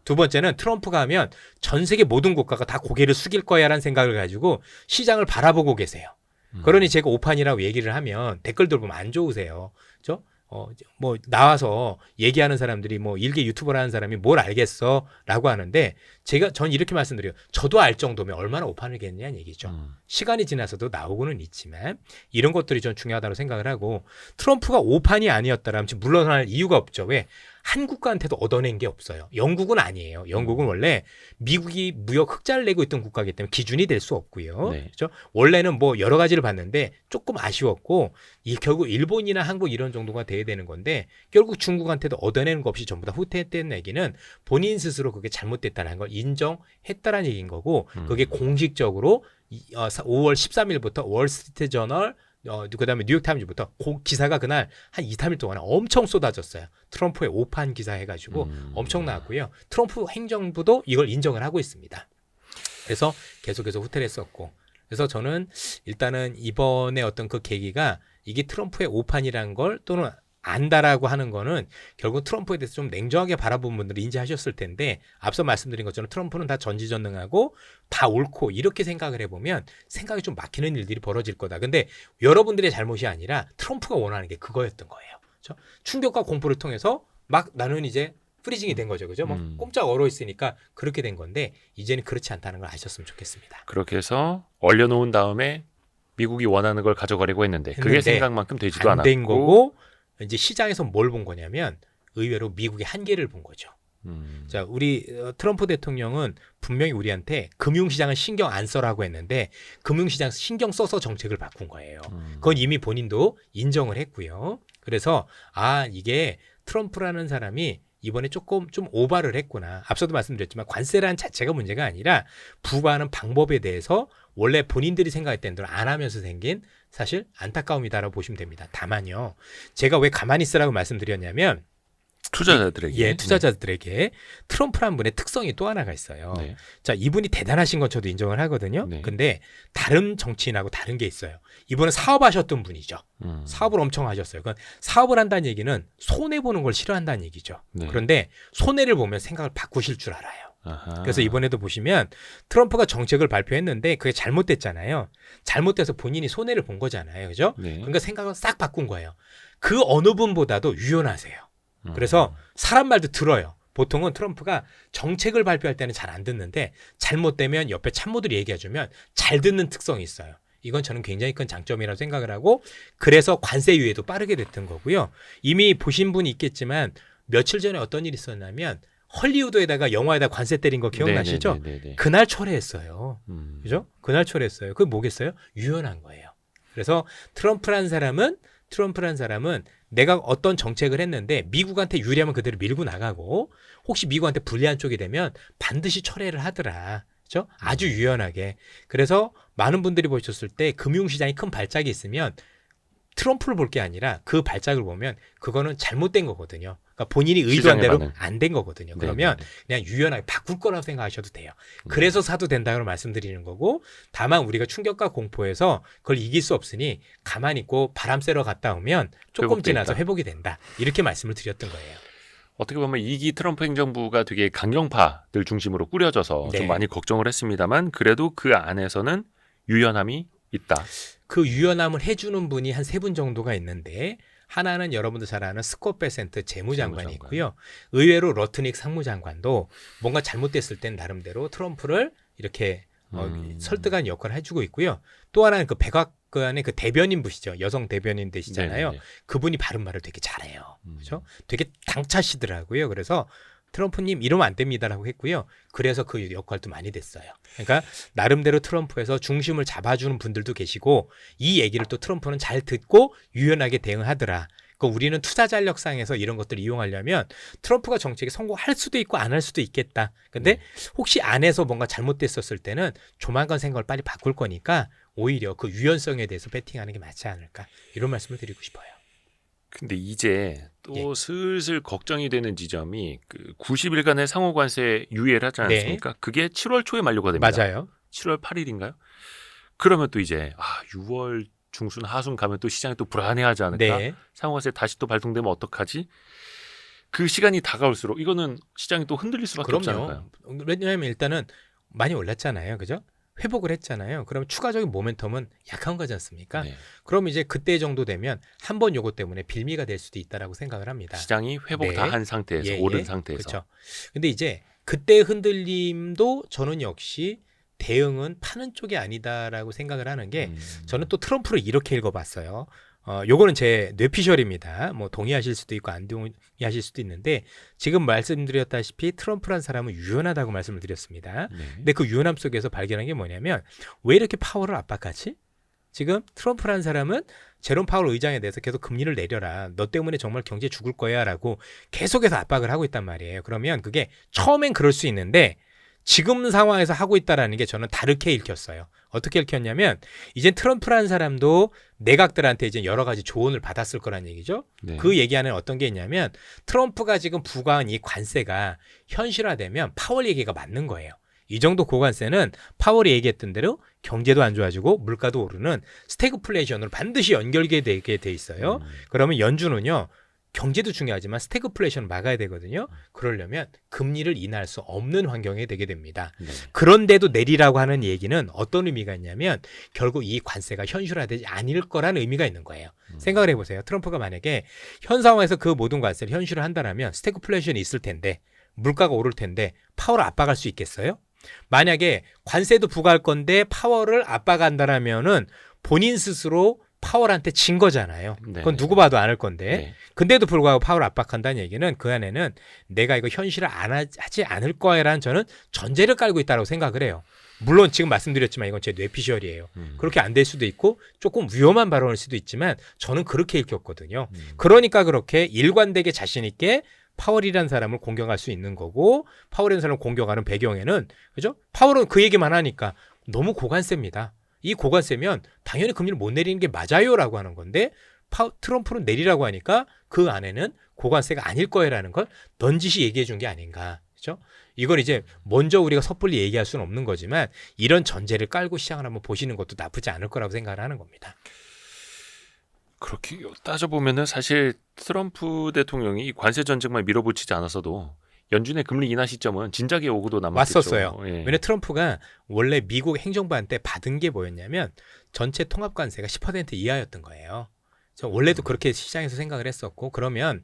[SPEAKER 3] 두 번째는 트럼프가 하면 전 세계 모든 국가가 다 고개를 숙일 거야라는 생각을 가지고 시장을 바라보고 계세요. 그러니 제가 오판이라고 얘기를 하면 댓글들 보면 안 좋으세요. 그렇죠? 뭐 나와서 얘기하는 사람들이 뭐 일개 유튜버를 하는 사람이 뭘 알겠어라고 하는데 전 이렇게 말씀드려요. 저도 알 정도면 얼마나 오판이겠냐는 얘기죠. 시간이 지나서도 나오고는 있지만 이런 것들이 전 중요하다고 생각을 하고 트럼프가 오판이 아니었다라면 지금 물러날 이유가 없죠. 왜? 한 국가한테도 얻어낸 게 없어요. 영국은 아니에요. 영국은 원래 미국이 무역 흑자를 내고 있던 국가이기 때문에 기준이 될 수 없고요.
[SPEAKER 2] 네.
[SPEAKER 3] 그렇죠? 원래는 뭐 여러 가지를 봤는데 조금 아쉬웠고 결국 일본이나 한국 이런 정도가 돼야 되는 건데 결국 중국한테도 얻어내는 거 없이 전부 다 후퇴했다는 얘기는 본인 스스로 그게 잘못됐다는 걸 인정했다라는 얘기인 거고 그게 공식적으로 5월 13일부터 월스트리트 저널 그다음에 뉴욕타임즈부터 그 기사가 그날 한 2, 3일 동안 엄청 쏟아졌어요. 트럼프의 오판 기사 해가지고 엄청 나왔고요. 트럼프 행정부도 이걸 인정을 하고 있습니다. 그래서 계속해서 후퇴했었고, 그래서 저는 일단은 이번에 어떤 그 계기가 이게 트럼프의 오판이라는 걸 또는 안다라고 하는 거는 결국 트럼프에 대해서 좀 냉정하게 바라본 분들이 인지하셨을 텐데, 앞서 말씀드린 것처럼 트럼프는 다 전지전능하고 다 옳고 이렇게 생각을 해보면 생각이 좀 막히는 일들이 벌어질 거다. 근데 여러분들의 잘못이 아니라 트럼프가 원하는 게 그거였던 거예요. 그렇죠? 충격과 공포를 통해서 막 나는 이제 프리징이 된 거죠. 그죠? 뭐 꼼짝 얼어 있으니까 그렇게 된 건데 이제는 그렇지 않다는 걸 아셨으면 좋겠습니다.
[SPEAKER 2] 그렇게 해서 얼려놓은 다음에 미국이 원하는 걸 가져가려고 했는데 그게 생각만큼 되지도 않았고
[SPEAKER 3] 안 된 거고, 이제 시장에서 뭘 본 거냐면 의외로 미국의 한계를 본 거죠. 자, 우리 트럼프 대통령은 분명히 우리한테 금융시장은 신경 안 써라고 했는데 금융시장 신경 써서 정책을 바꾼 거예요. 그건 이미 본인도 인정을 했고요. 그래서 이게 트럼프라는 사람이 이번에 조금 좀 오바를 했구나. 앞서도 말씀드렸지만 관세라는 자체가 문제가 아니라 부과하는 방법에 대해서 원래 본인들이 생각했던 대로 안 하면서 생긴 사실 안타까움이다라고 보시면 됩니다. 다만요, 제가 왜 가만히 있으라고 말씀드렸냐면
[SPEAKER 2] 투자자들에게
[SPEAKER 3] 투자자들에게 트럼프라는 분의 특성이 또 하나가 있어요.
[SPEAKER 2] 네.
[SPEAKER 3] 자, 이분이 대단하신 건 저도 인정을 하거든요.
[SPEAKER 2] 네.
[SPEAKER 3] 근데 다른 정치인하고 다른 게 있어요. 이분은 사업하셨던 분이죠. 사업을 엄청 하셨어요. 그러니까 사업을 한다는 얘기는 손해보는 걸 싫어한다는 얘기죠.
[SPEAKER 2] 네.
[SPEAKER 3] 그런데 손해를 보면 생각을 바꾸실 줄 알아요.
[SPEAKER 2] 아하.
[SPEAKER 3] 그래서 이번에도 보시면 트럼프가 정책을 발표했는데 그게 잘못됐잖아요. 잘못돼서 본인이 손해를 본 거잖아요. 그죠?
[SPEAKER 2] 네.
[SPEAKER 3] 그러니까 생각을 싹 바꾼 거예요. 그 어느 분보다도 유연하세요. 그래서 사람 말도 들어요. 보통은 트럼프가 정책을 발표할 때는 잘 안 듣는데 잘못되면 옆에 참모들이 얘기해주면 잘 듣는 특성이 있어요. 이건 저는 굉장히 큰 장점이라고 생각을 하고, 그래서 관세 유예도 빠르게 됐던 거고요. 이미 보신 분이 있겠지만 며칠 전에 어떤 일이 있었냐면 헐리우드에다가 영화에다 관세 때린 거 기억나시죠?
[SPEAKER 2] 네네네네.
[SPEAKER 3] 그날 철회했어요. 그죠? 그날 철회했어요. 그게 뭐겠어요? 유연한 거예요. 그래서 트럼프란 사람은 내가 어떤 정책을 했는데 미국한테 유리하면 그대로 밀고 나가고, 혹시 미국한테 불리한 쪽이 되면 반드시 철회를 하더라. 그렇죠? 아주 유연하게. 그래서 많은 분들이 보셨을 때 금융시장이 큰 발작이 있으면 트럼프를 볼 게 아니라 그 발작을 보면 그거는 잘못된 거거든요. 그러니까 본인이 의도한 대로 안 된 거거든요. 그러면 그냥 유연하게 바꿀 거라고 생각하셔도 돼요. 그래서 사도 된다고 말씀드리는 거고, 다만 우리가 충격과 공포에서 그걸 이길 수 없으니 가만히 있고 바람 쐬러 갔다 오면 조금 지나서 회복이 된다. 이렇게 말씀을 드렸던 거예요.
[SPEAKER 2] 어떻게 보면 2기 트럼프 행정부가 되게 강경파들 중심으로 꾸려져서
[SPEAKER 3] 네.
[SPEAKER 2] 좀 많이 걱정을 했습니다만 그래도 그 안에서는 유연함이 있다.
[SPEAKER 3] 그 유연함을 해주는 분이 한 3분 정도가 있는데, 하나는 여러분들 잘 아는 스콧 베센트 재무장관이 있고요. 의외로 러트닉 상무장관도 뭔가 잘못됐을 땐 나름대로 트럼프를 이렇게 설득한 역할을 해주고 있고요. 또 하나는 그 백악관의 그 대변인 부시죠. 여성 대변인 되시잖아요.
[SPEAKER 2] 네네네.
[SPEAKER 3] 그분이 바른 말을 되게 잘해요. 그렇죠? 되게 당차시더라고요. 그래서 트럼프님 이러면 안 됩니다라고 했고요. 그래서 그 역할도 많이 됐어요. 그러니까 나름대로 트럼프에서 중심을 잡아주는 분들도 계시고, 이 얘기를 또 트럼프는 잘 듣고 유연하게 대응하더라. 그러니까 우리는 투자 전략상에서 이런 것들을 이용하려면 트럼프가 정책에 성공할 수도 있고 안 할 수도 있겠다. 근데 혹시 안에서 뭔가 잘못됐었을 때는 조만간 생각을 빨리 바꿀 거니까 오히려 그 유연성에 대해서 배팅하는 게 맞지 않을까, 이런 말씀을 드리고 싶어요.
[SPEAKER 2] 근데 이제 또 슬슬 걱정이 되는 지점이 그 90일간의 상호 관세 유예를 하지 않습니까? 그게 7월 초에 만료가 됩니다.
[SPEAKER 3] 맞아요.
[SPEAKER 2] 7월 8일인가요? 그러면 또 이제 6월 중순 하순 가면 또 시장이 또 불안해하지 않을까?
[SPEAKER 3] 네.
[SPEAKER 2] 상호 관세 다시 또 발동되면 어떡하지? 그 시간이 다가올수록 이거는 시장이 또 흔들릴 수밖에 없지 않을까요?
[SPEAKER 3] 왜냐하면 일단은 많이 올랐잖아요. 그죠? 회복을 했잖아요. 그럼 추가적인 모멘텀은 약한 거지 않습니까?
[SPEAKER 2] 네.
[SPEAKER 3] 그럼 이제 그때 정도 되면 한번 요것 때문에 빌미가 될 수도 있다라고 생각을 합니다.
[SPEAKER 2] 시장이 회복
[SPEAKER 3] 네.
[SPEAKER 2] 다 한 상태에서 오른 상태에서.
[SPEAKER 3] 그렇죠. 근데 이제 그때 흔들림도 저는 역시 대응은 파는 쪽이 아니다라고 생각을 하는 게, 저는 또 트럼프를 이렇게 읽어봤어요. 요거는 제 뇌피셜입니다. 뭐 동의하실 수도 있고 안 동의하실 수도 있는데, 지금 말씀드렸다시피 트럼프란 사람은 유연하다고 말씀을 드렸습니다.
[SPEAKER 2] 네.
[SPEAKER 3] 근데 그 유연함 속에서 발견한 게 뭐냐면, 왜 이렇게 파월을 압박하지? 지금 트럼프라는 사람은 제롬 파월 의장에 대해서 계속 금리를 내려라, 너 때문에 정말 경제 죽을 거야 라고 계속해서 압박을 하고 있단 말이에요. 그러면 그게 처음엔 그럴 수 있는데 지금 상황에서 하고 있다라는 게 저는 다르게 읽혔어요. 어떻게 읽혔냐면 이제 트럼프라는 사람도 내각들한테 이제 여러 가지 조언을 받았을 거란 얘기죠.
[SPEAKER 2] 네.
[SPEAKER 3] 그 얘기 안에 어떤 게 있냐면 트럼프가 지금 부과한 이 관세가 현실화되면 파월 얘기가 맞는 거예요. 이 정도 고관세는 파월이 얘기했던 대로 경제도 안 좋아지고 물가도 오르는 스태그플레이션으로 반드시 연결되게 돼 있어요. 그러면 연준은요. 경제도 중요하지만 스태그플레이션을 막아야 되거든요. 그러려면 금리를 인하할 수 없는 환경이 되게 됩니다.
[SPEAKER 2] 네.
[SPEAKER 3] 그런데도 내리라고 하는 얘기는 어떤 의미가 있냐면 결국 이 관세가 현실화되지 않을 거라는 의미가 있는 거예요. 생각을 해보세요. 트럼프가 만약에 현 상황에서 그 모든 관세를 현실화 한다면 스태그플레이션이 있을 텐데 물가가 오를 텐데 파월을 압박할 수 있겠어요? 만약에 관세도 부과할 건데 파월을 압박한다라면은 본인 스스로 파월한테 진 거잖아요. 그건 누구 봐도 안 할 건데.
[SPEAKER 2] 네.
[SPEAKER 3] 근데도 불구하고 파월을 압박한다는 얘기는 그 안에는 내가 이거 현실화 하지 않을 거야라는 저는 전제를 깔고 있다고 생각을 해요. 물론 지금 말씀드렸지만 이건 제 뇌피셜이에요. 그렇게 안 될 수도 있고 조금 위험한 발언일 수도 있지만 저는 그렇게 읽혔거든요. 그러니까 그렇게 일관되게 자신 있게 파월이라는 사람을 공격할 수 있는 거고 파월이라는 사람을 공격하는 배경에는 그죠? 파월은 그 얘기만 하니까 너무 고관세입니다. 이 고관세면 당연히 금리를 못 내리는 게 맞아요라고 하는 건데 트럼프는 내리라고 하니까 그 안에는 고관세가 아닐 거예요라는 걸 넌지시 얘기해 준 게 아닌가. 그렇죠? 이건 이제 먼저 우리가 섣불리 얘기할 수는 없는 거지만 이런 전제를 깔고 시장을 한번 보시는 것도 나쁘지 않을 거라고 생각을 하는 겁니다.
[SPEAKER 2] 그렇게 따져보면은 사실 트럼프 대통령이 이 관세 전쟁만 밀어붙이지 않았어도 연준의 금리 인하 시점은 진작에 오고도 남았겠죠.
[SPEAKER 3] 왔었어요.
[SPEAKER 2] 예.
[SPEAKER 3] 왜냐면 트럼프가 원래 미국 행정부한테 받은 게 뭐였냐면 전체 통합 관세가 10% 이하였던 거예요. 원래도 그렇게 시장에서 생각을 했었고 그러면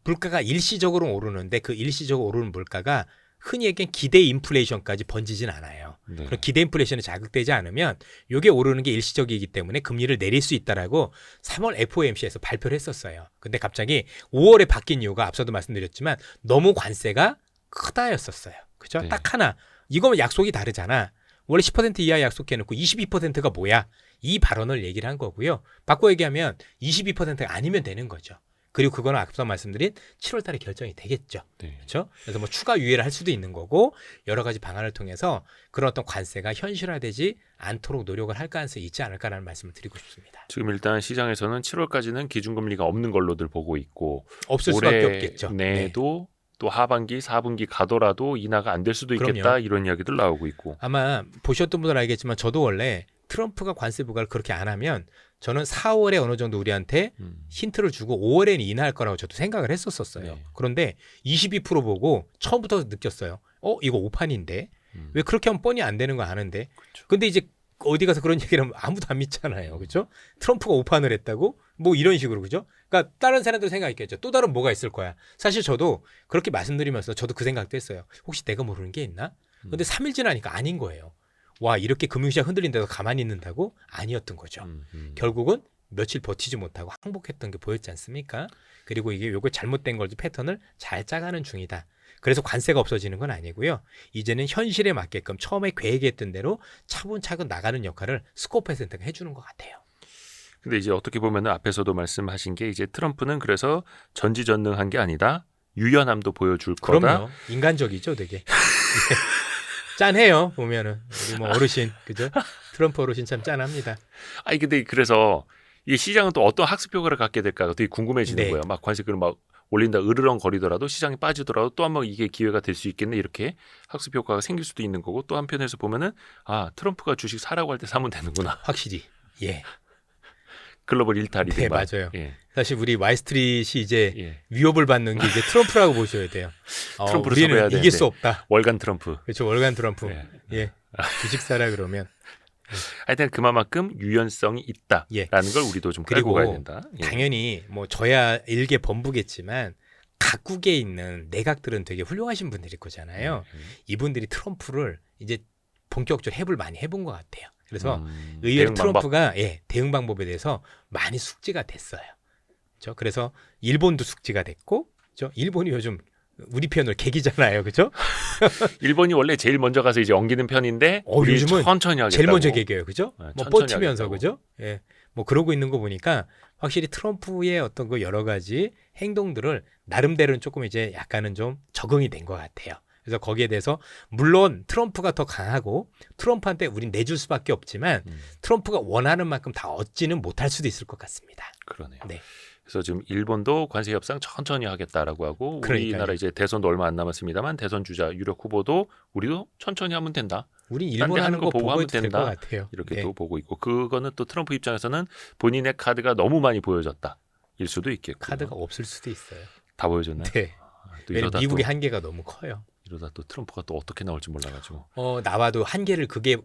[SPEAKER 3] 물가가 일시적으로 오르는데 그 일시적으로 오르는 물가가 흔히 얘기한 기대 인플레이션까지 번지진 않아요.
[SPEAKER 2] 네.
[SPEAKER 3] 그럼 기대 인플레이션이 자극되지 않으면 이게 오르는 게 일시적이기 때문에 금리를 내릴 수 있다라고 3월 FOMC에서 발표를 했었어요. 근데 갑자기 5월에 바뀐 이유가 앞서도 말씀드렸지만 너무 관세가 크다였었어요. 그죠?
[SPEAKER 2] 네.
[SPEAKER 3] 딱 하나. 이거면 약속이 다르잖아. 원래 10% 이하 약속해놓고 22%가 뭐야? 이 발언을 얘기를 한 거고요. 바꿔 얘기하면 22%가 아니면 되는 거죠. 그리고 그거는 앞서 말씀드린 7월 달에 결정이 되겠죠.
[SPEAKER 2] 네.
[SPEAKER 3] 그렇죠? 그래서 뭐 추가 유예를 할 수도 있는 거고 여러 가지 방안을 통해서 그런 어떤 관세가 현실화되지 않도록 노력을 할 가능성이 있지 않을까라는 말씀을 드리고 싶습니다.
[SPEAKER 2] 지금 일단 시장에서는 7월까지는 기준금리가 없는 걸로들 보고 있고
[SPEAKER 3] 없을
[SPEAKER 2] 올해
[SPEAKER 3] 수밖에 없겠죠.
[SPEAKER 2] 내도 또 하반기, 4분기 가더라도 인하가 안 될 수도 있겠다
[SPEAKER 3] 그럼요.
[SPEAKER 2] 이런 이야기들 나오고 있고.
[SPEAKER 3] 아마 보셨던 분들 알겠지만 저도 원래 트럼프가 관세 부과를 그렇게 안 하면 저는 4월에 어느 정도 우리한테 힌트를 주고 5월에는 인하할 거라고 저도 생각을 했었어요.
[SPEAKER 2] 네.
[SPEAKER 3] 그런데 22% 보고 처음부터 느꼈어요. 이거 오판인데 왜 그렇게 하면 뻔히 안 되는 거 아는데.
[SPEAKER 2] 그렇죠.
[SPEAKER 3] 근데 이제 어디 가서 그런 얘기를 하면 아무도 안 믿잖아요. 그렇죠? 트럼프가 오판을 했다고? 뭐 이런 식으로 그죠? 그러니까 다른 사람들 생각했겠죠. 또 다른 뭐가 있을 거야. 사실 저도 그렇게 말씀드리면서 저도 그 생각도 했어요. 혹시 내가 모르는 게 있나? 근데 3일 지나니까 아닌 거예요. 와, 이렇게 금융시장 흔들린데도 가만히 있는다고? 아니었던 거죠. 결국은 며칠 버티지 못하고 항복했던 게 보였지 않습니까? 그리고 이게 요거 잘못된 걸지 패턴을 잘 짜가는 중이다. 그래서 관세가 없어지는 건 아니고요. 이제는 현실에 맞게끔 처음에 계획했던 대로 차분차분 나가는 역할을 스코프 센터가 해주는 것 같아요.
[SPEAKER 2] 근데 이제 어떻게 보면 앞에서도 말씀하신 게 이제 트럼프는 그래서 전지전능한 게 아니다. 유연함도 보여줄 거다.
[SPEAKER 3] 그럼요. 인간적이죠, 되게. 짠해요, 보면은. 우리 뭐 어르신, 그죠? 트럼프 어르신 참 짠합니다.
[SPEAKER 2] 아니 근데 그래서 이 시장은 또 어떤 학습 효과를 갖게 될까 되게 궁금해지는
[SPEAKER 3] 네.
[SPEAKER 2] 거예요. 막 관세를 막 올린다 으르렁거리더라도 시장이 빠지더라도 또 한 번 이게 기회가 될 수 있겠네 이렇게 학습 효과가 생길 수도 있는 거고 또 한편에서 보면은 아 트럼프가 주식 사라고 할 때 사면 되는구나.
[SPEAKER 3] 확실히. 예.
[SPEAKER 2] 글로벌 일탈이든
[SPEAKER 3] 네,
[SPEAKER 2] 막.
[SPEAKER 3] 맞아요.
[SPEAKER 2] 예.
[SPEAKER 3] 사실 우리 와이스트릿이 이제
[SPEAKER 2] 예.
[SPEAKER 3] 위협을 받는 게 이제 트럼프라고 보셔야 돼요.
[SPEAKER 2] 트럼프를 섭외해야
[SPEAKER 3] 우리는 이길
[SPEAKER 2] 되는데.
[SPEAKER 3] 수 없다.
[SPEAKER 2] 월간 트럼프.
[SPEAKER 3] 그렇죠. 월간 트럼프.
[SPEAKER 2] 예.
[SPEAKER 3] 예. 주식 사라 그러면.
[SPEAKER 2] 하여튼 그만큼 유연성이 있다라는
[SPEAKER 3] 예.
[SPEAKER 2] 걸 우리도 좀 깔고
[SPEAKER 3] 그리고
[SPEAKER 2] 가야 된다. 예.
[SPEAKER 3] 당연히 뭐 저야 일개 범부겠지만 각국에 있는 내각들은 되게 훌륭하신 분들일 거잖아요. 이분들이 트럼프를 이제 본격적으로 해볼 많이 해본 것 같아요. 그래서 의외로
[SPEAKER 2] 대응 방법.
[SPEAKER 3] 트럼프가 대응 방법에 대해서 많이 숙지가 됐어요. 그렇죠? 그래서 일본도 숙지가 됐고, 그렇죠? 일본이 요즘 우리 편으로 개기잖아요, 그렇죠?
[SPEAKER 2] 일본이 원래 제일 먼저 가서 이제 엉기는 편인데 우리
[SPEAKER 3] 요즘은
[SPEAKER 2] 천천히 하겠다고.
[SPEAKER 3] 제일 먼저 개겨요, 그죠?
[SPEAKER 2] 네,
[SPEAKER 3] 뭐
[SPEAKER 2] 천천히
[SPEAKER 3] 버티면서
[SPEAKER 2] 하겠다고.
[SPEAKER 3] 그죠? 예, 뭐 그러고 있는 거 보니까 확실히 트럼프의 어떤 그 여러 가지 행동들을 나름대로는 조금 이제 약간은 좀 적응이 된 것 같아요. 그래서 거기에 대해서 물론 트럼프가 더 강하고 트럼프한테 우린 내줄 수밖에 없지만 트럼프가 원하는 만큼 다 얻지는 못할 수도 있을 것 같습니다.
[SPEAKER 2] 그러네요.
[SPEAKER 3] 네.
[SPEAKER 2] 그래서 지금 일본도 관세 협상 천천히 하겠다라고 하고
[SPEAKER 3] 그러니까요.
[SPEAKER 2] 우리나라 이제 대선도 얼마 안 남았습니다만 대선 주자 유력 후보도 우리도 천천히 하면 된다.
[SPEAKER 3] 우리
[SPEAKER 2] 딴데
[SPEAKER 3] 일본 하는 거 보고
[SPEAKER 2] 하면
[SPEAKER 3] 해도 될 것
[SPEAKER 2] 된다.
[SPEAKER 3] 같아요.
[SPEAKER 2] 이렇게
[SPEAKER 3] 네.
[SPEAKER 2] 또 보고 있고 그거는 또 트럼프 입장에서는 본인의 카드가 너무 많이 보여졌다. 일 수도 있겠고.
[SPEAKER 3] 카드가 없을 수도 있어요.
[SPEAKER 2] 다 보여줬나요?
[SPEAKER 3] 네.
[SPEAKER 2] 또
[SPEAKER 3] 왜냐면
[SPEAKER 2] 이러다
[SPEAKER 3] 미국의
[SPEAKER 2] 또,
[SPEAKER 3] 한계가 너무 커요.
[SPEAKER 2] 이러다 또 트럼프가 또 어떻게 나올지 몰라가지고.
[SPEAKER 3] 나와도 한계를 그게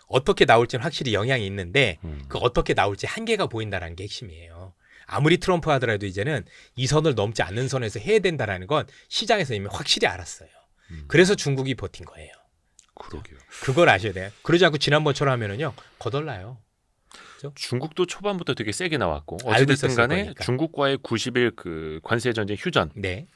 [SPEAKER 3] 어떻게 나올지는 확실히 영향이 있는데 그 어떻게 나올지 한계가 보인다라는 게 핵심이에요. 아무리 트럼프 하더라도 이제는 이 선을 넘지 않는 선에서 해야 된다라는 건 시장에서 이미 확실히 알았어요. 그래서 중국이 버틴 거예요.
[SPEAKER 2] 그러게요.
[SPEAKER 3] 그걸 아셔야 돼요. 그러지 않고 지난번처럼 하면은요 거덜나요.
[SPEAKER 2] 중국도 초반부터 되게 세게 나왔고
[SPEAKER 3] 알고
[SPEAKER 2] 어찌됐든
[SPEAKER 3] 있었을
[SPEAKER 2] 간에
[SPEAKER 3] 거니까.
[SPEAKER 2] 중국과의 90일 그 관세 전쟁 휴전
[SPEAKER 3] 네.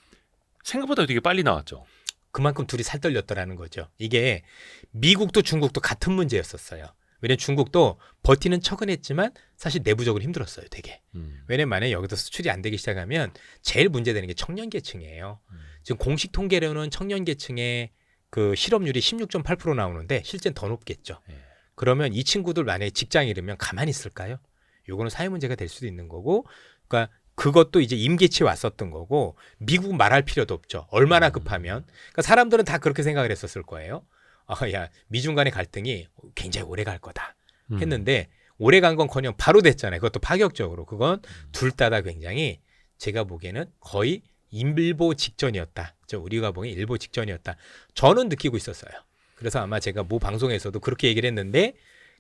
[SPEAKER 2] 생각보다 되게 빨리 나왔죠.
[SPEAKER 3] 그만큼 둘이 살떨렸더라는 거죠. 이게 미국도 중국도 같은 문제였었어요. 왜냐면 중국도 버티는 척은 했지만 사실 내부적으로 힘들었어요, 되게. 왜냐면 만약에 여기서 수출이 안 되기 시작하면 제일 문제되는 게 청년계층이에요. 지금 공식 통계로는 청년계층의 그 실업률이 16.8% 나오는데 실제는 더 높겠죠.
[SPEAKER 2] 예.
[SPEAKER 3] 그러면 이 친구들 만약에 직장에 이르면 가만히 있을까요? 요거는 사회 문제가 될 수도 있는 거고, 그러니까 그것도 이제 임계치에 왔었던 거고, 미국은 말할 필요도 없죠. 얼마나 급하면. 그러니까 사람들은 다 그렇게 생각을 했었을 거예요. 야, 미중 간의 갈등이 굉장히 오래 갈 거다 했는데 오래 간 건커녕 바로 됐잖아요. 그것도 파격적으로. 그건 둘 다 굉장히 제가 보기에는 거의 일보 직전이었다. 우리가 보기엔 일보 직전이었다. 저는 느끼고 있었어요. 그래서 아마 제가 모 방송에서도 그렇게 얘기를 했는데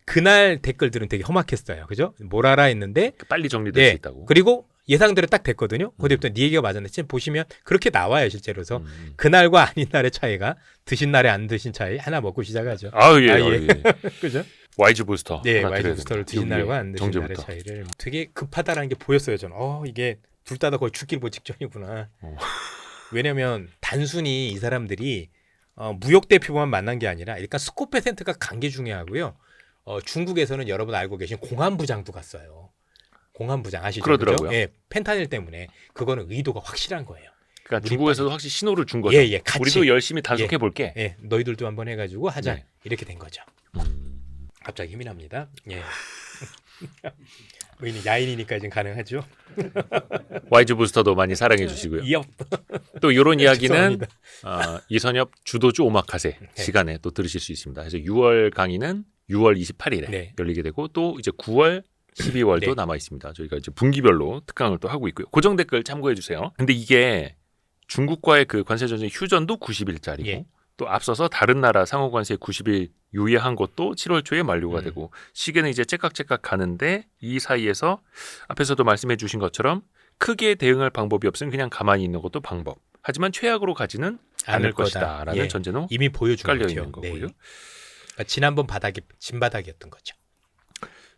[SPEAKER 3] 그날 댓글들은 되게 험악했어요. 그죠? 뭐라라 했는데
[SPEAKER 2] 빨리 정리될 수 있다고.
[SPEAKER 3] 그리고 예상대로 딱 됐거든요. 그때부터 네 얘기가 맞았는데 지금 보시면 그렇게 나와요. 실제로서 그날과 아닌 날의 차이가 드신 날에 안 드신 차이 하나 먹고 시작하죠.
[SPEAKER 2] 아유 예.
[SPEAKER 3] 아, 예.
[SPEAKER 2] 아유, 예.
[SPEAKER 3] 그죠?
[SPEAKER 2] 와이즈 부스터.
[SPEAKER 3] 네,
[SPEAKER 2] 하나
[SPEAKER 3] 와이즈
[SPEAKER 2] 드려야
[SPEAKER 3] 부스터를
[SPEAKER 2] 됩니다.
[SPEAKER 3] 드신
[SPEAKER 2] 여기에
[SPEAKER 3] 날과 안 드신 날의
[SPEAKER 2] 정제부터.
[SPEAKER 3] 차이를 되게 급하다라는 게 보였어요. 저는 이게 둘 다 거의 죽길 보 직전이구나. 왜냐면 단순히 이 사람들이 무역 대표만 만난 게 아니라 일단 스코페센트가 간 게 중요하고요. 중국에서는 여러분 알고 계신 공안부장도 갔어요. 공안부장 아시죠?
[SPEAKER 2] 그러더라고요.
[SPEAKER 3] 그죠? 예, 펜타닐 때문에 그거는 의도가 확실한 거예요.
[SPEAKER 2] 그러니까
[SPEAKER 3] 우리
[SPEAKER 2] 중국에서도 확실히 신호를 준 거죠.
[SPEAKER 3] 예, 같이.
[SPEAKER 2] 우리도 열심히 단속해 볼게.
[SPEAKER 3] 예, 너희들도 한번 해가지고 하자.
[SPEAKER 2] 네.
[SPEAKER 3] 이렇게 된 거죠. 갑자기 힘이 납니다. 예. 우리는 야인이니까 지금 가능하죠.
[SPEAKER 2] 와이즈 부스터도 많이 사랑해 주시고요.
[SPEAKER 3] 이업.
[SPEAKER 2] 또 이런 이야기는
[SPEAKER 3] 죄송합니다.
[SPEAKER 2] 이선엽 주도주 오마카세
[SPEAKER 3] 네.
[SPEAKER 2] 시간에 또 들으실 수 있습니다. 그래서 6월 강의는 6월 28일에
[SPEAKER 3] 네.
[SPEAKER 2] 열리게 되고 또 이제 9월 12월도
[SPEAKER 3] 네.
[SPEAKER 2] 남아 있습니다. 저희가 이제 분기별로 특강을 또 하고 있고요. 고정 댓글 참고해 주세요. 근데 이게 중국과의 그 관세 전쟁 휴전도 90일짜리고
[SPEAKER 3] 예.
[SPEAKER 2] 또 앞서서 다른 나라 상호 관세 90일 유예한 것도 7월 초에 만료가
[SPEAKER 3] 음.
[SPEAKER 2] 되고 시계는 이제 째깍째깍 가는데 이 사이에서 앞에서도 말씀해 주신 것처럼 크게 대응할 방법이 없으면 그냥 가만히 있는 것도 방법. 하지만 최악으로 가지는 않을 것이다라는
[SPEAKER 3] 예.
[SPEAKER 2] 전제는
[SPEAKER 3] 이미 보여준
[SPEAKER 2] 깔려
[SPEAKER 3] 거죠.
[SPEAKER 2] 있는 거고요.
[SPEAKER 3] 그러니까 지난번 바닥이 진바닥이었던 거죠.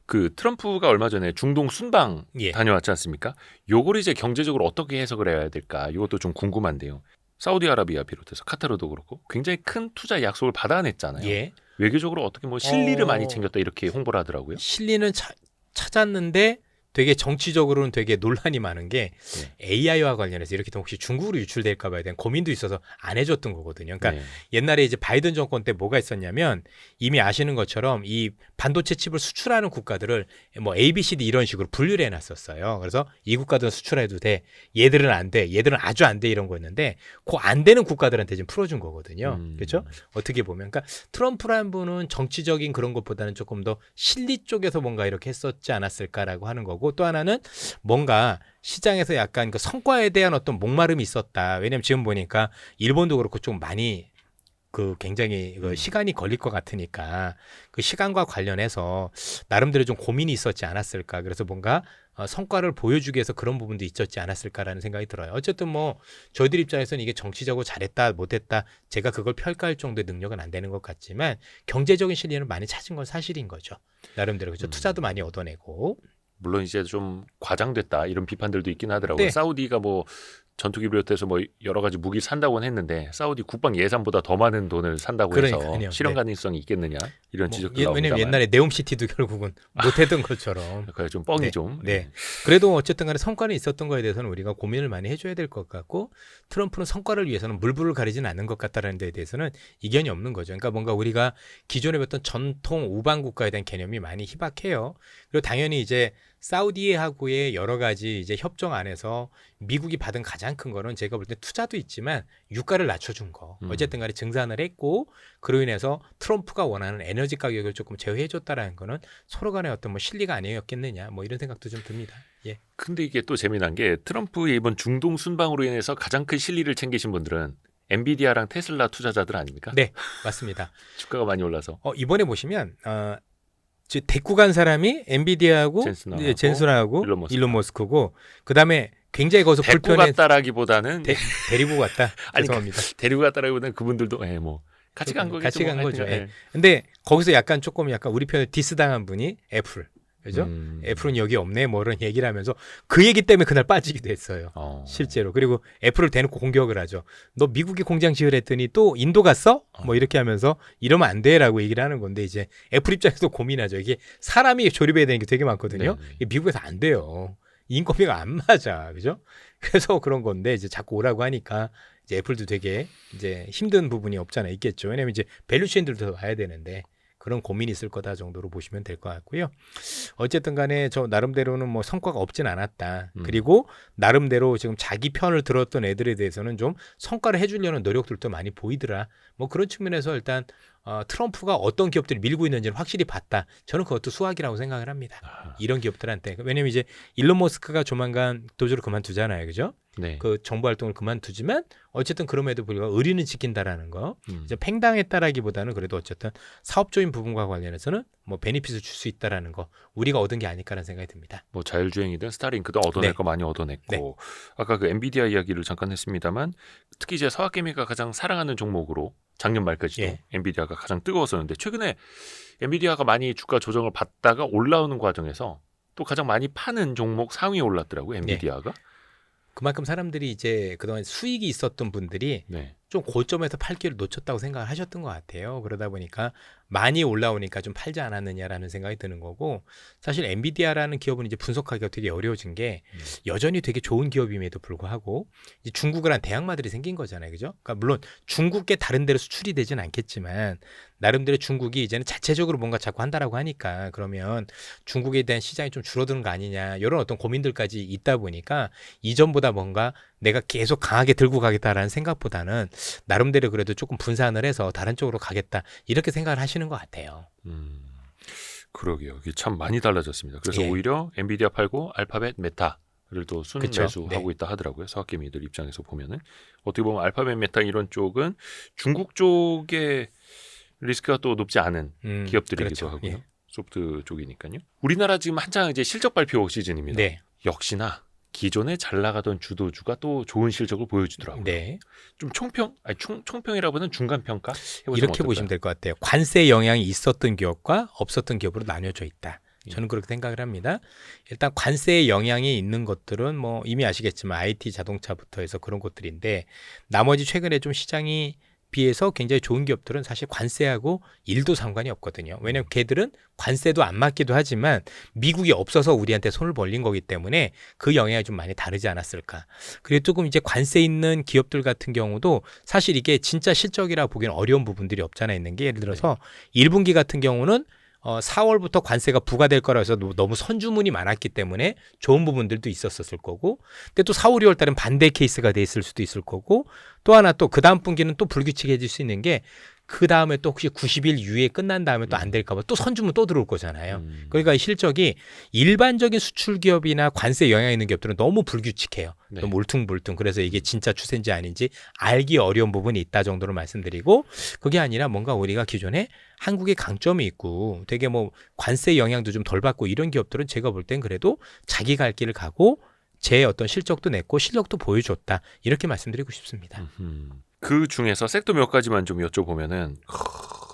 [SPEAKER 2] 그 트럼프가 얼마 전에 중동 순방
[SPEAKER 3] 예.
[SPEAKER 2] 다녀왔지 않습니까? 요걸 이제 경제적으로 어떻게 해석을 해야 될까? 이것도 좀 궁금한데요. 사우디아라비아 비롯해서 카타르도 그렇고 굉장히 큰 투자 약속을 받아냈잖아요.
[SPEAKER 3] 예.
[SPEAKER 2] 외교적으로 어떻게 뭐 실리를 많이 챙겼다 이렇게 홍보를 하더라고요.
[SPEAKER 3] 실리는 찾았는데 되게 정치적으로는 되게 논란이 많은 게 AI와 관련해서 이렇게 좀 혹시 중국으로 유출될까 봐에 대한 고민도 있어서 안 해줬던 거거든요. 그러니까
[SPEAKER 2] 네.
[SPEAKER 3] 옛날에 이제 바이든 정권 때 뭐가 있었냐면 이미 아시는 것처럼 이 반도체 칩을 수출하는 국가들을 뭐 A, B, C, D 이런 식으로 분류를 해놨었어요. 그래서 이 국가들은 수출해도 돼. 얘들은 안 돼. 얘들은 아주 안 돼. 이런 거였는데 그 안 되는 국가들한테 지금 풀어준 거거든요. 그렇죠? 어떻게 보면. 그러니까 트럼프라는 분은 정치적인 그런 것보다는 조금 더 실리 쪽에서 뭔가 이렇게 했었지 않았을까라고 하는 거고 또 하나는 뭔가 시장에서 약간 그 성과에 대한 어떤 목마름이 있었다. 왜냐면 지금 보니까 일본도 그렇고 좀 많이 그 굉장히 그 시간이 걸릴 것 같으니까 그 시간과 관련해서 나름대로 좀 고민이 있었지 않았을까. 그래서 뭔가 성과를 보여주기 위해서 그런 부분도 있었지 않았을까라는 생각이 들어요. 어쨌든 뭐 저희들 입장에서는 이게 정치적으로 잘했다 못했다 제가 그걸 평가할 정도의 능력은 안 되는 것 같지만 경제적인 실리는 많이 찾은 건 사실인 거죠. 나름대로 그죠. 투자도 많이 얻어내고.
[SPEAKER 2] 물론 이제 좀 과장됐다 이런 비판들도 있긴 하더라고요.
[SPEAKER 3] 네.
[SPEAKER 2] 사우디가 뭐 전투기 비롯해서 뭐 여러 가지 무기 산다고는 했는데 사우디 국방 예산보다 더 많은 돈을 산다고 해서
[SPEAKER 3] 그러니까요.
[SPEAKER 2] 실현
[SPEAKER 3] 네.
[SPEAKER 2] 가능성이 있겠느냐 이런 지적도
[SPEAKER 3] 왜냐면
[SPEAKER 2] 나옵니다만
[SPEAKER 3] 옛날에 네옴시티도 결국은 못했던 것처럼.
[SPEAKER 2] 그러니까 좀 뻥이
[SPEAKER 3] 네.
[SPEAKER 2] 좀
[SPEAKER 3] 네. 그래도 어쨌든 간에 성과는 있었던 거에 대해서는 우리가 고민을 많이 해줘야 될 것 같고 트럼프는 성과를 위해서는 물불을 가리지는 않는 것 같다라는 데에 대해서는 이견이 없는 거죠. 그러니까 뭔가 우리가 기존에 봤던 전통 우방 국가에 대한 개념이 많이 희박해요. 그리고 당연히 이제 사우디하고의 여러 가지 이제 협정 안에서 미국이 받은 가장 큰 거는 제가 볼 때 투자도 있지만 유가를 낮춰준 거. 어쨌든 간에 증산을 했고 그로 인해서 트럼프가 원하는 에너지 가격을 조금 제어해줬다라는 거는 서로 간의 어떤 뭐 실리가 아니었겠느냐 뭐 이런 생각도 좀 듭니다. 예.
[SPEAKER 2] 근데 이게 또 재미난 게 트럼프의 이번 중동 순방으로 인해서 가장 큰 실리를 챙기신 분들은 엔비디아랑 테슬라 투자자들 아닙니까?
[SPEAKER 3] 네, 맞습니다.
[SPEAKER 2] 주가가 많이 올라서
[SPEAKER 3] 이번에 보시면 데리고 간 사람이 엔비디아하고 젠슨하고 일론 머스크고 그다음에 굉장히 거기서
[SPEAKER 2] 데리고
[SPEAKER 3] 불편해
[SPEAKER 2] 갔다라기보다는
[SPEAKER 3] 데리고 갔다.
[SPEAKER 2] 아니,
[SPEAKER 3] 죄송합니다.
[SPEAKER 2] 데리고 갔다라기보다는 그분들도 뭐 같이 간 거겠죠.
[SPEAKER 3] 같이 간
[SPEAKER 2] 뭐
[SPEAKER 3] 거죠.
[SPEAKER 2] 하여튼,
[SPEAKER 3] 예. 근데 거기서 약간 우리 편에 디스당한 분이 애플. 그죠? 애플은 여기 없네 뭐 이런 얘기를 하면서 그 얘기 때문에 그날 빠지기도 했어요. 실제로. 그리고 애플을 대놓고 공격을 하죠. 너 미국에 공장 지으랬더니 또 인도 갔어? 뭐 이렇게 하면서 이러면 안 돼라고 얘기를 하는 건데 이제 애플 입장에서 고민하죠. 이게 사람이 조립해야 되는 게 되게 많거든요. 이게 미국에서 안 돼요. 인건비가 안 맞아. 그죠? 그래서 그런 건데 이제 자꾸 오라고 하니까 이제 애플도 되게 이제 힘든 부분이 없잖아 있겠죠. 왜냐면 이제 밸류체인들도 와야 되는데 그런 고민이 있을 거다 정도로 보시면 될 것 같고요. 어쨌든 간에 저 나름대로는 뭐 성과가 없진 않았다. 그리고 나름대로 지금 자기 편을 들었던 애들에 대해서는 좀 성과를 해주려는 노력들도 많이 보이더라. 뭐 그런 측면에서 일단 트럼프가 어떤 기업들이 밀고 있는지를 확실히 봤다. 저는 그것도 수학이라고 생각을 합니다. 이런 기업들한테. 왜냐면 이제 일론 머스크가 조만간 도저로 그만두잖아요. 그죠?
[SPEAKER 2] 네.
[SPEAKER 3] 그 정보 활동을 그만두지만 어쨌든 그럼에도 불구하고 의리는 지킨다라는 거. 이제 팽당했다라기보다는 그래도 어쨌든 사업적인 부분과 관련해서는 뭐 베니핏을 줄 수 있다라는 거. 우리가 얻은 게 아닐까라는 생각이 듭니다.
[SPEAKER 2] 뭐 자율주행이든 스타링크든 얻어낼
[SPEAKER 3] 네.
[SPEAKER 2] 거 많이 얻어냈고
[SPEAKER 3] 네.
[SPEAKER 2] 아까 그 엔비디아 이야기를 잠깐 했습니다만 특히 이제 서학개미가 가장 사랑하는 종목으로 작년 말까지도
[SPEAKER 3] 예.
[SPEAKER 2] 엔비디아가 가장 뜨거웠었는데 최근에 엔비디아가 많이 주가 조정을 받다가 올라오는 과정에서 또 가장 많이 파는 종목 상위에 올랐더라고요. 엔비디아가.
[SPEAKER 3] 그만큼 사람들이 이제 그동안 수익이 있었던 분들이
[SPEAKER 2] 네.
[SPEAKER 3] 좀 고점에서 팔 기회를 놓쳤다고 생각을 하셨던 것 같아요. 그러다 보니까 많이 올라오니까 좀 팔지 않았느냐라는 생각이 드는 거고 사실 엔비디아라는 기업은 이제 분석하기가 되게 어려워진 게 여전히 되게 좋은 기업임에도 불구하고 이제 중국을 한 대항마들이 생긴 거잖아요. 그죠? 그러니까 물론 중국계 다른 데로 수출이 되진 않겠지만 나름대로 중국이 이제는 자체적으로 뭔가 자꾸 한다라고 하니까 그러면 중국에 대한 시장이 좀 줄어드는 거 아니냐 이런 어떤 고민들까지 있다 보니까 이전보다 뭔가 내가 계속 강하게 들고 가겠다라는 생각보다는 나름대로 그래도 조금 분산을 해서 다른 쪽으로 가겠다 이렇게 생각을 하시는 것 같아요.
[SPEAKER 2] 그러게요. 이게 참 많이 달라졌습니다. 그래서
[SPEAKER 3] 예.
[SPEAKER 2] 오히려 엔비디아 팔고 알파벳 메타를 또
[SPEAKER 3] 그쵸.
[SPEAKER 2] 순매수하고
[SPEAKER 3] 네.
[SPEAKER 2] 있다 하더라고요. 서학개미들 입장에서 보면은 어떻게 보면 알파벳 메타 이런 쪽은 중국 쪽의 리스크가 또 높지 않은 기업들이기도
[SPEAKER 3] 그렇죠.
[SPEAKER 2] 하고요.
[SPEAKER 3] 예.
[SPEAKER 2] 소프트 쪽이니까요. 우리나라 지금 한창 이제 실적 발표 시즌입니다.
[SPEAKER 3] 네.
[SPEAKER 2] 역시나 기존에 잘 나가던 주도주가 또 좋은 실적을 보여주더라고요.
[SPEAKER 3] 네.
[SPEAKER 2] 좀 총평이라보다는 중간 평가 해보시면
[SPEAKER 3] 이렇게
[SPEAKER 2] 어떨까요?
[SPEAKER 3] 보시면 될 것 같아요. 관세 영향이 있었던 기업과 없었던 기업으로 나뉘어져 있다.
[SPEAKER 2] 예.
[SPEAKER 3] 저는 그렇게 생각을 합니다. 일단 관세의 영향이 있는 것들은 뭐 이미 아시겠지만 IT 자동차부터 해서 그런 것들인데 나머지 최근에 좀 시장이 비해서 굉장히 좋은 기업들은 사실 관세하고 일도 상관이 없거든요. 왜냐하면 걔들은 관세도 안 맞기도 하지만 미국이 없어서 우리한테 손을 벌린 거기 때문에 그 영향이 좀 많이 다르지 않았을까. 그리고 조금 이제 관세 있는 기업들 같은 경우도 사실 이게 진짜 실적이라 보기엔 어려운 부분들이 없잖아 있는 게 예를 들어서 1분기 같은 경우는 4월부터 관세가 부과될 거라 해서 너무 선주문이 많았기 때문에 좋은 부분들도 있었을 거고 근데 또 4, 5, 6월 달은 반대 케이스가 돼 있을 수도 있을 거고 또 하나 또 그 다음 분기는 또 불규칙해질 수 있는 게 그 다음에 또 혹시 90일 이후에 끝난 다음에 또 안 될까 봐 또 선주문 또 들어올 거잖아요. 그러니까 이 실적이 일반적인 수출 기업이나 관세 영향 있는 기업들은 너무 불규칙해요.
[SPEAKER 2] 네.
[SPEAKER 3] 너무 울퉁불퉁. 그래서 이게 진짜 추세인지 아닌지 알기 어려운 부분이 있다 정도로 말씀드리고 그게 아니라 뭔가 우리가 기존에 한국의 강점이 있고 되게 뭐 관세 영향도 좀 덜 받고 이런 기업들은 제가 볼 땐 그래도 자기 갈 길을 가고 제 어떤 실적도 냈고 실력도 보여줬다. 이렇게 말씀드리고 싶습니다.
[SPEAKER 2] 그 중에서 섹터 몇 가지만 좀 여쭤보면은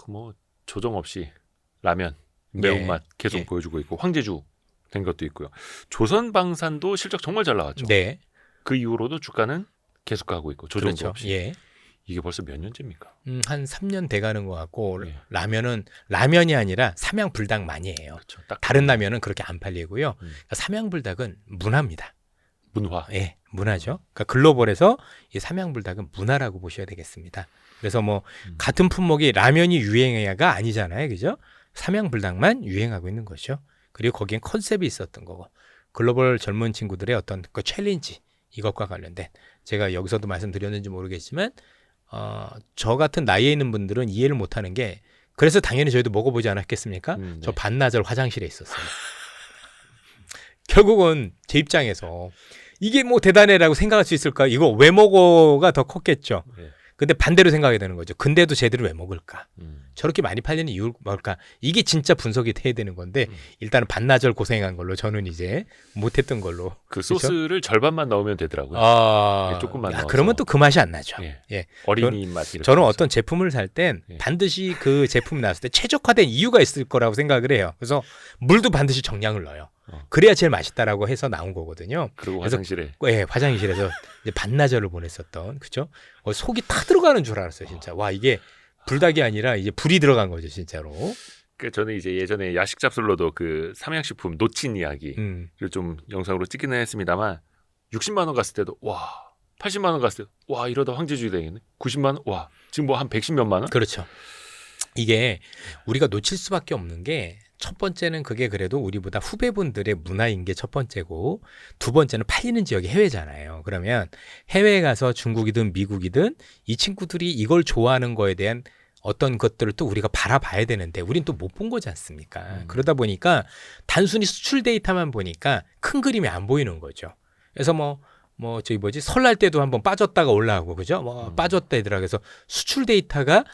[SPEAKER 2] 뭐 조정 없이 라면 매운맛 계속
[SPEAKER 3] 예.
[SPEAKER 2] 보여주고 있고 황제주 된 것도 있고요. 조선방산도 실적 정말 잘 나왔죠.
[SPEAKER 3] 네.
[SPEAKER 2] 그 이후로도 주가는 계속 가고 있고 조정도
[SPEAKER 3] 그렇죠.
[SPEAKER 2] 없이.
[SPEAKER 3] 예.
[SPEAKER 2] 이게 벌써 몇 년째입니까?
[SPEAKER 3] 한 3년 돼가는 것 같고
[SPEAKER 2] 예.
[SPEAKER 3] 라면은 라면이 아니라 삼양불닭 많이 해요.
[SPEAKER 2] 그렇죠. 딱
[SPEAKER 3] 다른 라면은 그렇게 안 팔리고요. 그러니까 삼양불닭은 문화입니다.
[SPEAKER 2] 문화.
[SPEAKER 3] 예, 문화죠. 그러니까 글로벌에서 이 삼양불닭은 문화라고 보셔야 되겠습니다. 그래서 뭐 같은 품목이 라면이 유행해야가 아니잖아요, 그죠? 삼양불닭만 유행하고 있는 거죠. 그리고 거기엔 컨셉이 있었던 거고 글로벌 젊은 친구들의 어떤 그 챌린지 이것과 관련된 제가 여기서도 말씀드렸는지 모르겠지만 저 같은 나이에 있는 분들은 이해를 못하는 게 그래서 당연히 저희도 먹어보지 않았겠습니까?
[SPEAKER 2] 네.
[SPEAKER 3] 저 반나절 화장실에 있었어요. 결국은 제 입장에서 이게 뭐 대단해라고 생각할 수 있을까? 이거 왜 먹어가 더 컸겠죠.
[SPEAKER 2] 예.
[SPEAKER 3] 근데 반대로 생각이 되는 거죠. 근데도 제대로 왜 먹을까?
[SPEAKER 2] 음.
[SPEAKER 3] 저렇게 많이 팔리는 이유가 뭘까? 이게 진짜 분석이 돼야 되는 건데 일단은 반나절 고생한 걸로 저는 이제 못했던 걸로.
[SPEAKER 2] 그
[SPEAKER 3] 그쵸?
[SPEAKER 2] 소스를 절반만 넣으면 되더라고요.
[SPEAKER 3] 아,
[SPEAKER 2] 예, 조금만 넣어서.
[SPEAKER 3] 그러면 또 그 맛이 안 나죠.
[SPEAKER 2] 예.
[SPEAKER 3] 예.
[SPEAKER 2] 어린이 맛 이렇게.
[SPEAKER 3] 저는
[SPEAKER 2] 해서.
[SPEAKER 3] 어떤 제품을 살 땐
[SPEAKER 2] 예.
[SPEAKER 3] 반드시 그 제품이 나왔을 때 최적화된 이유가 있을 거라고 생각을 해요. 그래서 물도 반드시 정량을 넣어요. 그래야 제일 맛있다라고 해서 나온 거거든요.
[SPEAKER 2] 그리고
[SPEAKER 3] 그래서
[SPEAKER 2] 화장실에
[SPEAKER 3] 예, 화장실에서 이제 반나절을 보냈었던, 그죠? 속이 타 들어가는 줄 알았어요, 진짜. 와, 이게 불닭이 아니라 이제 불이 들어간 거죠, 진짜로.
[SPEAKER 2] 그 저는 이제 예전에 야식 잡술로도 그 삼양식품 놓친 이야기를 좀 영상으로 찍기는 했습니다만 60만 원 갔을 때도 와 80만 원 갔을 때 와 이러다 황제주의 되겠네. 90만 원 와 지금 뭐 한 110몇만 원?
[SPEAKER 3] 그렇죠. 이게 우리가 놓칠 수밖에 없는 게 첫 번째는 그게 그래도 우리보다 후배분들의 문화인 게 첫 번째고 두 번째는 팔리는 지역이 해외잖아요. 그러면 해외에 가서 중국이든 미국이든 이 친구들이 이걸 좋아하는 거에 대한 어떤 것들을 또 우리가 바라봐야 되는데 우린 또 못 본 거지 않습니까? 그러다 보니까 단순히 수출 데이터만 보니까 큰 그림이 안 보이는 거죠. 그래서 저기 뭐지 설날 때도 한번 빠졌다가 올라오고 그죠? 빠졌다 얘들아. 그래서 수출 데이터가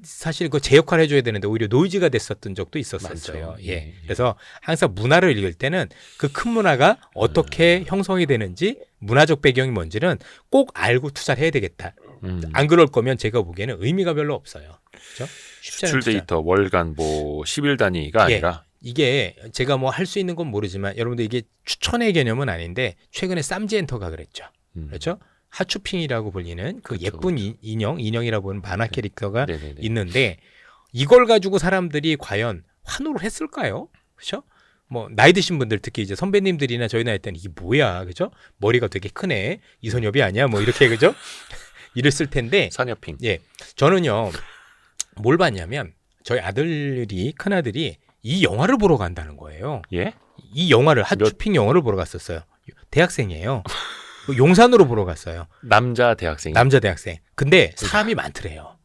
[SPEAKER 3] 사실 그 제 역할을 해줘야 되는데 오히려 노이즈가 됐었던 적도 있었어요.
[SPEAKER 2] 맞죠.
[SPEAKER 3] 예.
[SPEAKER 2] 예.
[SPEAKER 3] 그래서 항상 문화를 읽을 때는 그 큰 문화가 어떻게 형성이 되는지 문화적 배경이 뭔지는 꼭 알고 투자를 해야 되겠다. 안 그럴 거면 제가 보기에는 의미가 별로 없어요. 그렇죠? 쉽지 않은
[SPEAKER 2] 수출
[SPEAKER 3] 투자.
[SPEAKER 2] 데이터 월간 뭐 10일 단위가
[SPEAKER 3] 예.
[SPEAKER 2] 아니라
[SPEAKER 3] 이게 제가 뭐 할 수 있는 건 모르지만 여러분들 이게 추천의 개념은 아닌데 최근에 쌈지엔터가 그랬죠. 그렇죠? 하추핑이라고 불리는 그
[SPEAKER 2] 그렇죠,
[SPEAKER 3] 예쁜 인형이라고 보는 만화 캐릭터가
[SPEAKER 2] 네네네.
[SPEAKER 3] 있는데 이걸 가지고 사람들이 과연 환호를 했을까요? 그렇죠? 뭐 나이 드신 분들 특히 이제 선배님들이나 저희 나이 때는 이게 뭐야, 그죠? 머리가 되게 크네, 이선엽이 아니야, 뭐 이렇게 그죠? 이랬을 텐데,
[SPEAKER 2] 산여핑.
[SPEAKER 3] 예, 저는요 뭘 봤냐면 저희 아들이 큰 아들이 이 영화를 보러 간다는 거예요.
[SPEAKER 2] 예?
[SPEAKER 3] 이 영화를 하추핑 영화를 보러 갔었어요. 대학생이에요. 용산으로 보러 갔어요.
[SPEAKER 2] 남자 대학생.
[SPEAKER 3] 남자 대학생. 근데 사람이 많더래요.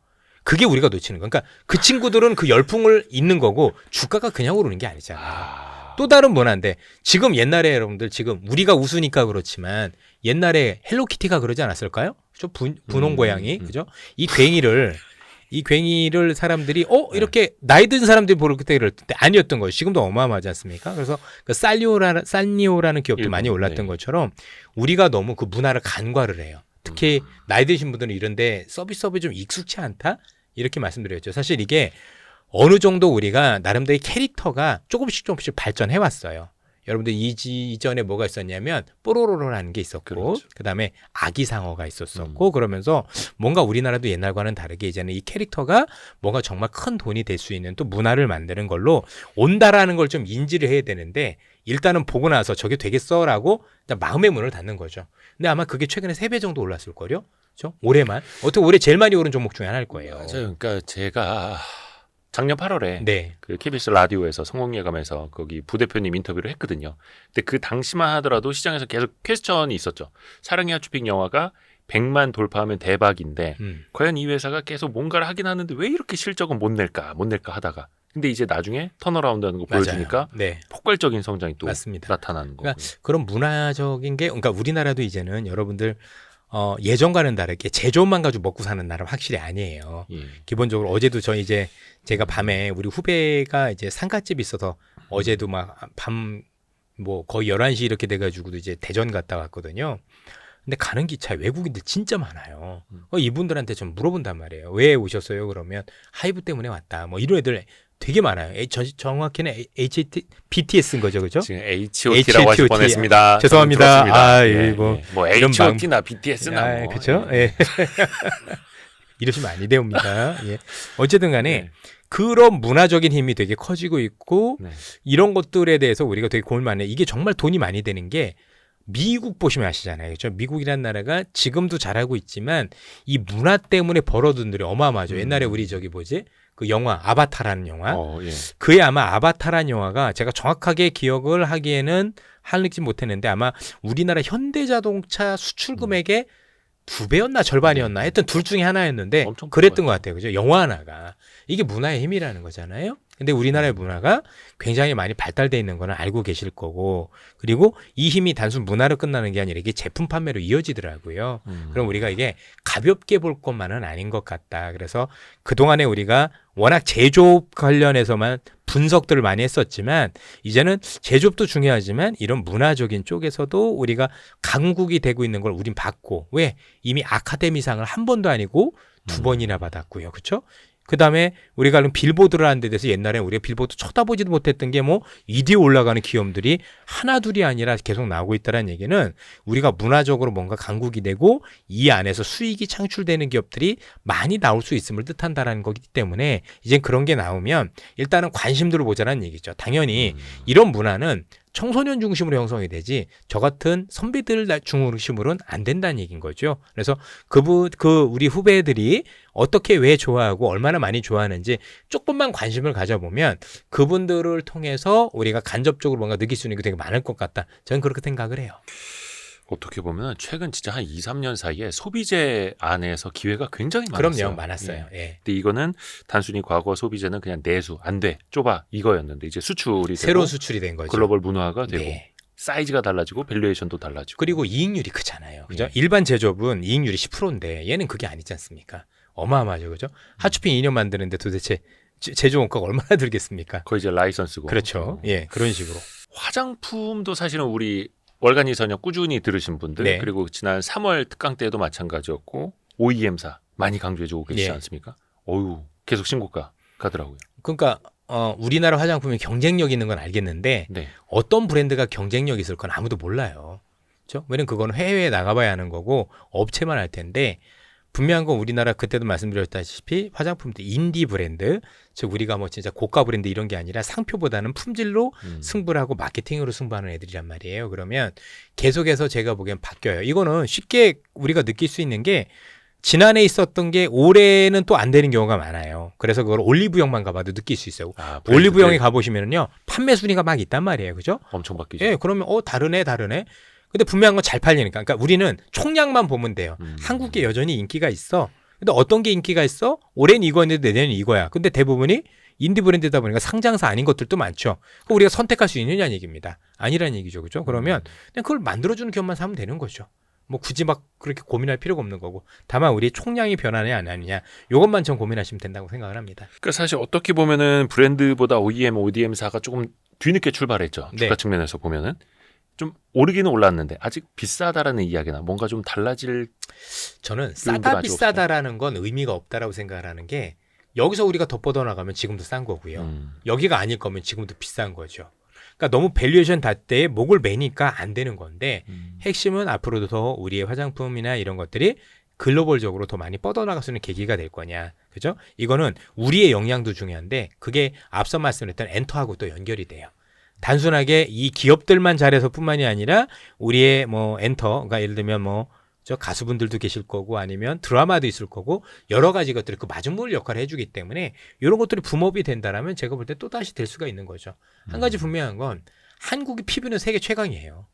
[SPEAKER 3] 그게 우리가 놓치는 거. 그러니까 그 친구들은 그 열풍을 잇는 거고 주가가 그냥 오르는 게 아니잖아요. 또 다른 문화인데 지금 옛날에 여러분들 지금 우리가 웃으니까 그렇지만 옛날에 헬로키티가 그러지 않았을까요? 그죠? 분홍 고양이. 그죠? 이 괭이를 사람들이 이렇게 나이 든 사람들이 보러 그때 이럴 때 아니었던 거예요. 지금도 어마어마하지 않습니까? 그래서 그 산리오라는 기업도
[SPEAKER 2] 일본,
[SPEAKER 3] 많이 올랐던
[SPEAKER 2] 네.
[SPEAKER 3] 것처럼 우리가 너무 그 문화를 간과를 해요. 특히 나이 드신 분들은 이런데 서비스업이 좀 익숙치 않다? 이렇게 말씀드렸죠. 사실 이게 어느 정도 우리가 나름대로 캐릭터가 조금씩 발전해 왔어요. 여러분들 이전에 뭐가 있었냐면 뽀로로로라는 게 있었고
[SPEAKER 2] 그렇죠.
[SPEAKER 3] 그다음에 아기상어가 있었었고 그러면서 뭔가 우리나라도 옛날과는 다르게 이제는 이 캐릭터가 뭔가 정말 큰 돈이 될 수 있는 또 문화를 만드는 걸로 온다라는 걸 좀 인지를 해야 되는데 일단은 보고 나서 저게 되겠어라고 마음의 문을 닫는 거죠. 근데 아마 그게 최근에 3배 정도 올랐을걸요? 그렇죠? 올해만. 어떻게 올해 제일 많이 오른 종목 중에 하나일 거예요.
[SPEAKER 2] 맞아요. 그러니까 제가 작년 8월에
[SPEAKER 3] 네.
[SPEAKER 2] 그 KBS 라디오에서 성공예감에서 거기 부대표님 인터뷰를 했거든요. 근데 그 당시만 하더라도 시장에서 계속 퀘스천이 있었죠. 사랑의 하추핑 영화가 100만 돌파하면 대박인데 과연 이 회사가 계속 뭔가를 하긴 하는데 왜 이렇게 실적은 못 낼까 하다가 근데 이제 나중에 턴어라운드하는 거 보여주니까
[SPEAKER 3] 네.
[SPEAKER 2] 폭발적인 성장이 또
[SPEAKER 3] 맞습니다.
[SPEAKER 2] 나타나는 거고.
[SPEAKER 3] 그러니까 그런 문화적인 게 그러니까 우리나라도 이제는 여러분들 예전과는 다르게 제조업만 가지고 먹고 사는 나라 확실히 아니에요.
[SPEAKER 2] 예.
[SPEAKER 3] 기본적으로 어제도 제가 밤에 우리 후배가 이제 상가집이 있어서 어제도 막 밤 뭐 거의 11시 이렇게 돼가지고도 이제 대전 갔다 왔거든요. 근데 가는 기차에 외국인들 진짜 많아요. 이분들한테 좀 물어본단 말이에요. 왜 오셨어요? 그러면 하이브 때문에 왔다. 뭐 이런 애들 되게 많아요. 정확히는 BTS인 거죠, 그죠?
[SPEAKER 2] 지금 H.O.T라고 하실 뻔했습니다.
[SPEAKER 3] 죄송합니다.
[SPEAKER 2] 뭐
[SPEAKER 3] 이런
[SPEAKER 2] H.O.T나 BTS나
[SPEAKER 3] 아,
[SPEAKER 2] 뭐.
[SPEAKER 3] 그렇죠? 예. 이러시면 안 되옵니다. 예. 어쨌든 간에
[SPEAKER 2] 네.
[SPEAKER 3] 그런 문화적인 힘이 되게 커지고 있고
[SPEAKER 2] 네.
[SPEAKER 3] 이런 것들에 대해서 우리가 되게 고민 많이 해요. 이게 정말 돈이 많이 되는 게 미국 보시면 아시잖아요. 그렇죠? 미국이라는 나라가 지금도 잘하고 있지만 이 문화 때문에 벌어든 돈이 어마어마하죠. 옛날에 우리 저기 뭐지? 그 영화 아바타라는 영화.
[SPEAKER 2] 예.
[SPEAKER 3] 그게 아마 아바타라는 영화가 제가 정확하게 기억을 하기에는 하지 못했는데 아마 우리나라 현대자동차 수출 금액의 2배였나 절반이었나 하여튼 둘 중에 하나였는데
[SPEAKER 2] 엄청
[SPEAKER 3] 그랬던 것 같아요. 그죠? 영화 하나가. 이게 문화의 힘이라는 거잖아요. 근데 우리나라의 문화가 굉장히 많이 발달되어 있는 거는 알고 계실 거고 그리고 이 힘이 단순 문화로 끝나는 게 아니라 이게 제품 판매로 이어지더라고요. 그럼 우리가 이게 가볍게 볼 것만은 아닌 것 같다. 그래서 그동안에 우리가 워낙 제조업 관련해서만 분석들을 많이 했었지만 이제는 제조업도 중요하지만 이런 문화적인 쪽에서도 우리가 강국이 되고 있는 걸 우린 봤고 왜? 이미 아카데미상을 한 번도 아니고 2번이나 받았고요. 그렇죠? 그다음에 우리가 빌보드를 하는 데 대해서 옛날에 우리가 빌보드 쳐다보지도 못했던 게 뭐 2뒤에 올라가는 기업들이 하나 둘이 아니라 계속 나오고 있다는 얘기는 우리가 문화적으로 뭔가 강국이 되고 이 안에서 수익이 창출되는 기업들이 많이 나올 수 있음을 뜻한다라는 거기 때문에 이제 그런 게 나오면 일단은 관심들을 보자는 얘기죠. 당연히 이런 문화는 청소년 중심으로 형성이 되지 저 같은 선비들 중심으로는 안 된다는 얘기인 거죠. 그래서 우리 후배들이 어떻게 왜 좋아하고 얼마나 많이 좋아하는지 조금만 관심을 가져보면 그분들을 통해서 우리가 간접적으로 뭔가 느낄 수 있는 게 되게 많을 것 같다. 저는 그렇게 생각을 해요.
[SPEAKER 2] 어떻게 보면 최근 진짜 한 2, 3년 사이에 소비재 안에서 기회가 굉장히 많았어요.
[SPEAKER 3] 그럼요. 많았어요.
[SPEAKER 2] 예.
[SPEAKER 3] 예.
[SPEAKER 2] 근데 이거는 단순히 과거 소비재는 그냥 내수, 안 돼, 좁아 이거였는데 이제 수출이
[SPEAKER 3] 새로
[SPEAKER 2] 되고
[SPEAKER 3] 수출이 된 거죠.
[SPEAKER 2] 글로벌 문화가 되고
[SPEAKER 3] 네.
[SPEAKER 2] 사이즈가 달라지고 밸류에이션도 달라지고
[SPEAKER 3] 그리고 이익률이 크잖아요. 그죠?
[SPEAKER 2] 예.
[SPEAKER 3] 일반 제조업은 이익률이 10%인데 얘는 그게 아니지 않습니까? 어마어마하죠. 그죠? 하추핑 2년 만드는데 도대체 제조 원가가 얼마나 들겠습니까?
[SPEAKER 2] 거의 이제 라이선스고
[SPEAKER 3] 그렇죠. 예. 그런 식으로.
[SPEAKER 2] 화장품도 사실은 우리 월간이 저녁 꾸준히 들으신 분들
[SPEAKER 3] 네.
[SPEAKER 2] 그리고 지난 3월 특강 때도 마찬가지였고 OEM사 많이 강조해주고 계시지
[SPEAKER 3] 예.
[SPEAKER 2] 않습니까? 어유 계속 신고가 가더라고요.
[SPEAKER 3] 그러니까 우리나라 화장품이 경쟁력 있는 건 알겠는데
[SPEAKER 2] 네.
[SPEAKER 3] 어떤 브랜드가 경쟁력 있을 건 아무도 몰라요. 그렇죠? 왜냐면 그건 해외에 나가봐야 하는 거고 업체만 할 텐데 분명한 건 우리나라 그때도 말씀드렸다시피 화장품도 인디 브랜드, 즉 우리가 뭐 진짜 고가 브랜드 이런 게 아니라 상표보다는 품질로 승부를 하고 마케팅으로 승부하는 애들이란 말이에요. 그러면 계속해서 제가 보기엔 바뀌어요. 이거는 쉽게 우리가 느낄 수 있는 게 지난해 있었던 게 올해는 또 안 되는 경우가 많아요. 그래서 그걸 올리브영만 가봐도 느낄 수 있어요. 올리브영에 가보시면은요 판매 순위가 막 있단 말이에요, 그죠?
[SPEAKER 2] 엄청 바뀌죠.
[SPEAKER 3] 예, 그러면 다르네. 근데 분명한 건 잘 팔리니까. 그러니까 우리는 총량만 보면 돼요. 한국에 여전히 인기가 있어. 근데 어떤 게 인기가 있어? 올해는 이거였는데 내년은 이거야. 근데 대부분이 인디 브랜드다 보니까 상장사 아닌 것들도 많죠. 그럼 우리가 선택할 수 있느냐는 얘기입니다. 아니라는 얘기죠, 그죠? 그러면 그냥 그걸 만들어주는 기업만 사면 되는 거죠. 뭐 굳이 막 그렇게 고민할 필요가 없는 거고 다만 우리 총량이 변하느냐 안 하느냐 이것만 전 고민하시면 된다고 생각을 합니다.
[SPEAKER 2] 그러니까 사실 어떻게 보면은 브랜드보다 OEM, ODM사가 조금 뒤늦게 출발했죠.
[SPEAKER 3] 네.
[SPEAKER 2] 주가 측면에서 보면은 좀 오르기는 올랐는데 아직 비싸다라는 이야기나 뭔가 좀 달라질
[SPEAKER 3] 저는
[SPEAKER 2] 요인도
[SPEAKER 3] 싸다
[SPEAKER 2] 아직
[SPEAKER 3] 비싸다라는 건 의미가 없다라고 생각을 하는 게 여기서 우리가 더 뻗어나가면 지금도 싼 거고요. 여기가 아닐 거면 지금도 비싼 거죠. 그러니까 너무 밸류에이션 잣대에 목을 매니까 안 되는 건데 핵심은 앞으로도 더 우리의 화장품이나 이런 것들이 글로벌적으로 더 많이 뻗어나갈 수 있는 계기가 될 거냐. 그죠? 이거는 우리의 역량도 중요한데 그게 앞서 말씀드렸던 엔터하고 또 연결이 돼요. 단순하게 이 기업들만 잘해서 뿐만이 아니라 우리의 뭐 엔터, 그러니까 예를 들면 뭐 저 가수분들도 계실 거고 아니면 드라마도 있을 거고 여러 가지 것들이 그 마중물 역할을 해주기 때문에 이런 것들이 붐업이 된다라면 제가 볼 때 또 다시 될 수가 있는 거죠. 한 가지 분명한 건 한국의 피부는 세계 최강이에요.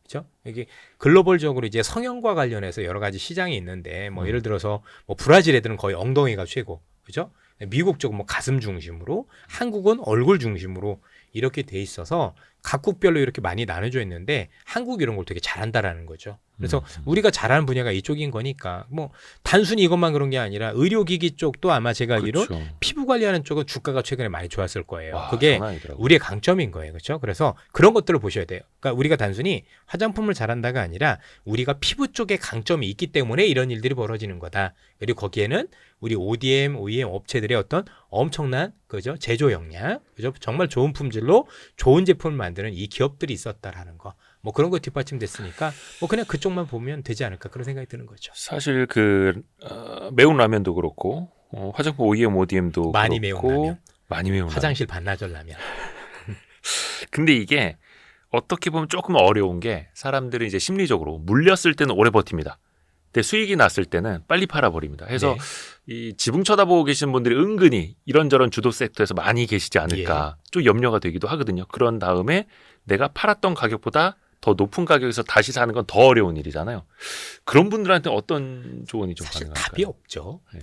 [SPEAKER 3] 그렇죠? 이게 글로벌적으로 이제 성형과 관련해서 여러 가지 시장이 있는데 뭐 예를 들어서 뭐 브라질 애들은 거의 엉덩이가 최고, 그렇죠? 미국 쪽은 뭐 가슴 중심으로, 한국은 얼굴 중심으로 이렇게 돼 있어서 각국별로 이렇게 많이 나눠져 있는데 한국 이런 걸 되게 잘한다라는 거죠. 그래서 우리가 잘하는 분야가 이쪽인 거니까 뭐 단순히 이것만 그런 게 아니라 의료기기 쪽도 아마 제가 알기로
[SPEAKER 2] 그렇죠.
[SPEAKER 3] 피부 관리하는 쪽은 주가가 최근에 많이 좋았을 거예요.
[SPEAKER 2] 와,
[SPEAKER 3] 그게
[SPEAKER 2] 장난 아니더라고요.
[SPEAKER 3] 우리의 강점인 거예요. 그렇죠? 그래서 그런 것들을 보셔야 돼요. 그러니까 우리가 단순히 화장품을 잘한다가 아니라 우리가 피부 쪽에 강점이 있기 때문에 이런 일들이 벌어지는 거다. 그리고 거기에는 우리 ODM, OEM 업체들의 어떤 엄청난 그죠? 제조 역량, 그죠? 정말 좋은 품질로 좋은 제품을 만드는 이 기업들이 있었다라는 거. 뭐 그런 거 뒷받침됐으니까 뭐 그냥 그쪽만 보면 되지 않을까 그런 생각이 드는 거죠.
[SPEAKER 2] 사실 매운 라면도 그렇고 화장품 OEM, ODM도
[SPEAKER 3] 많이
[SPEAKER 2] 그렇고
[SPEAKER 3] 매운 라면.
[SPEAKER 2] 많이 매운
[SPEAKER 3] 화장실 반나절 라면.
[SPEAKER 2] 라면. 근데 이게 어떻게 보면 조금 어려운 게 사람들이 이제 심리적으로 물렸을 때는 오래 버팁니다. 근데 수익이 났을 때는 빨리 팔아버립니다. 해서 이 지붕 쳐다보고 계신 분들이 은근히 이런저런 주도 섹터에서 많이 계시지 않을까 좀 염려가 되기도 하거든요. 그런 다음에 내가 팔았던 가격보다 더 높은 가격에서 다시 사는 건 더 어려운 일이잖아요. 그런 분들한테 어떤 조언이 좀
[SPEAKER 3] 사실
[SPEAKER 2] 가능할까요?
[SPEAKER 3] 답이 없죠.
[SPEAKER 2] 네.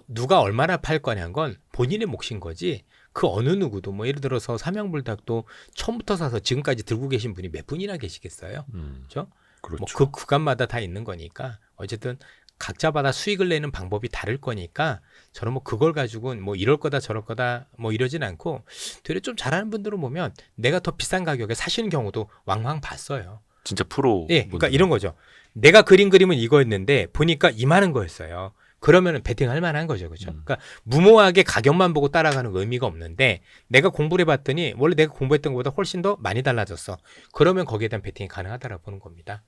[SPEAKER 3] 누가 얼마나 팔 거냐는 건 본인의 몫인 거지. 그 어느 누구도 뭐 예를 들어서 삼양불닭도 처음부터 사서 지금까지 들고 계신 분이 몇 분이나 계시겠어요. 그렇죠?
[SPEAKER 2] 그렇죠.
[SPEAKER 3] 뭐 그 구간마다 다 있는 거니까 어쨌든 각자마다 수익을 내는 방법이 다를 거니까 저는 뭐 그걸 가지고는 뭐 이럴 거다 저럴 거다 뭐 이러진 않고 되려 좀 잘하는 분들은 보면 내가 더 비싼 가격에 사시는 경우도 왕왕 봤어요.
[SPEAKER 2] 진짜 프로.
[SPEAKER 3] 예, 그러니까 이런 거죠. 내가 그린 그림은 이거였는데 보니까 이만한 거였어요. 그러면은 베팅할 만한 거죠, 그렇죠? 그러니까 무모하게 가격만 보고 따라가는 의미가 없는데 내가 공부를 해봤더니 원래 내가 공부했던 것보다 훨씬 더 많이 달라졌어. 그러면 거기에 대한 베팅이 가능하다라고 보는 겁니다.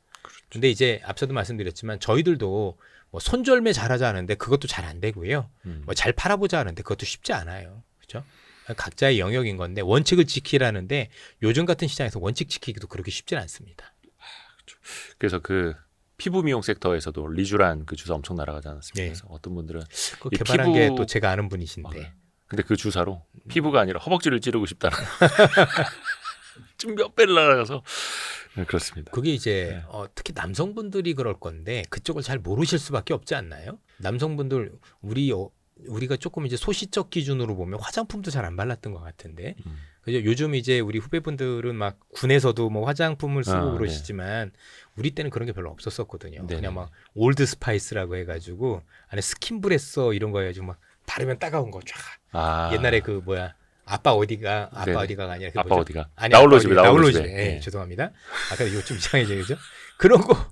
[SPEAKER 3] 근데 이제 앞서도 말씀드렸지만 저희들도 뭐 손절매 잘하자 하는데 그것도 잘 안 되고요. 뭐 잘 팔아보자 하는데 그것도 쉽지 않아요, 그렇죠? 각자의 영역인 건데 원칙을 지키라는데 요즘 같은 시장에서 원칙 지키기도 그렇게 쉽진 않습니다.
[SPEAKER 2] 그래서 피부 미용 섹터에서도 리쥬란 그 주사 엄청 날아가지 않았습니까?
[SPEAKER 3] 네.
[SPEAKER 2] 그래서 어떤 분들은
[SPEAKER 3] 그
[SPEAKER 2] 이
[SPEAKER 3] 개발한
[SPEAKER 2] 피부-
[SPEAKER 3] 게 또 제가 아는 분이신데.
[SPEAKER 2] 네. 근데 그 주사로 피부가 아니라 허벅지를 찌르고 싶다는 좀 몇 배를 날아가서 네, 그렇습니다.
[SPEAKER 3] 그게 이제 특히 남성분들이 그럴 건데 그쪽을 잘 모르실 수밖에 없지 않나요? 남성분들 우리가 조금 이제 소시적 기준으로 보면 화장품도 잘 안 발랐던 것 같은데 그죠? 요즘 이제 우리 후배분들은 막 군에서도 뭐 화장품을 쓰고 그러시지만 우리 때는 그런 게 별로 없었었거든요.
[SPEAKER 2] 네네.
[SPEAKER 3] 그냥 막 올드 스파이스라고 해가지고 안에 스킨브레서 이런 거 해가지고 막 바르면 따가운 거 쫙. 옛날에 그 뭐야 아빠 어디가
[SPEAKER 2] 네네.
[SPEAKER 3] 아니라 그
[SPEAKER 2] 아빠
[SPEAKER 3] 뭐죠?
[SPEAKER 2] 어디가?
[SPEAKER 3] 아니,
[SPEAKER 2] 나홀로
[SPEAKER 3] 아빠
[SPEAKER 2] 집에
[SPEAKER 3] 어디가?
[SPEAKER 2] 나홀로
[SPEAKER 3] 나홀로
[SPEAKER 2] 집에.
[SPEAKER 3] 집에.
[SPEAKER 2] 예.
[SPEAKER 3] 죄송합니다. 아까 이거 좀 이상해져 그죠? 그런 거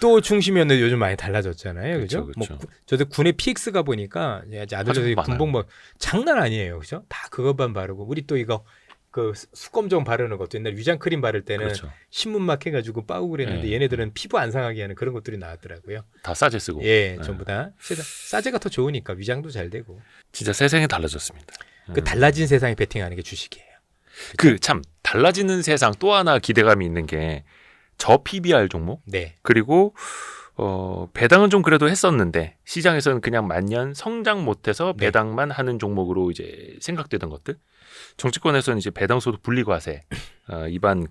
[SPEAKER 3] 또 중심이었는데 요즘 많이 달라졌잖아요, 그죠?
[SPEAKER 2] 그쵸, 그쵸.
[SPEAKER 3] 뭐 저도 군에 PX 가 보니까 아들들이
[SPEAKER 2] 화장품
[SPEAKER 3] 군복 뭐 장난 아니에요, 그죠? 다 그것만 바르고 우리 또 이거 그 수검정 바르는 것도 옛날 위장 크림 바를 때는
[SPEAKER 2] 그렇죠.
[SPEAKER 3] 신문막 해가지고 빠고 그랬는데
[SPEAKER 2] 예.
[SPEAKER 3] 얘네들은 피부 안 상하게 하는 그런 것들이 나왔더라고요.
[SPEAKER 2] 다 싸제 쓰고.
[SPEAKER 3] 예,
[SPEAKER 2] 예.
[SPEAKER 3] 전부 다 싸제가 더 좋으니까 위장도 잘 되고
[SPEAKER 2] 진짜 세상이 달라졌습니다.
[SPEAKER 3] 그 달라진 세상에 베팅하는 게 주식이에요.
[SPEAKER 2] 참 달라지는 세상 또 하나 기대감이 있는 게 저 PBR 종목
[SPEAKER 3] 네,
[SPEAKER 2] 그리고 배당은 좀 그래도 했었는데 시장에서는 그냥 만년 성장 못해서
[SPEAKER 3] 네.
[SPEAKER 2] 배당만 하는 종목으로 이제 생각되던 것들 정치권에서는 이제 배당소득 분리과세 입안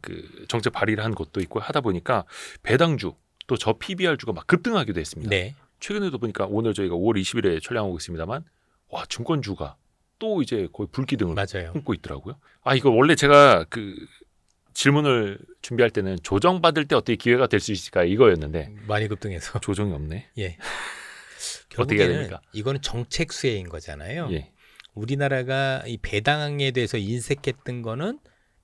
[SPEAKER 2] 정책 발의를 한 곳도 있고 하다 보니까 배당주 또 저 PBR 주가 막 급등하기도 했습니다.
[SPEAKER 3] 네,
[SPEAKER 2] 최근에도 보니까 오늘 저희가 5월 20일에 촬영하고 있습니다만 와 증권주가 또 이제 거의 불기등을
[SPEAKER 3] 맞아요.
[SPEAKER 2] 품고 있더라고요. 이거 원래 제가 질문을 준비할 때는 조정받을 때 어떻게 기회가 될 수 있을까 이거였는데
[SPEAKER 3] 많이 급등해서
[SPEAKER 2] 조정이 없네.
[SPEAKER 3] 예.
[SPEAKER 2] 어떻게 해야
[SPEAKER 3] 결국에는
[SPEAKER 2] 됩니까?
[SPEAKER 3] 이거는 정책 수혜인 거잖아요.
[SPEAKER 2] 예.
[SPEAKER 3] 우리나라가 이 배당에 대해서 인색했던 거는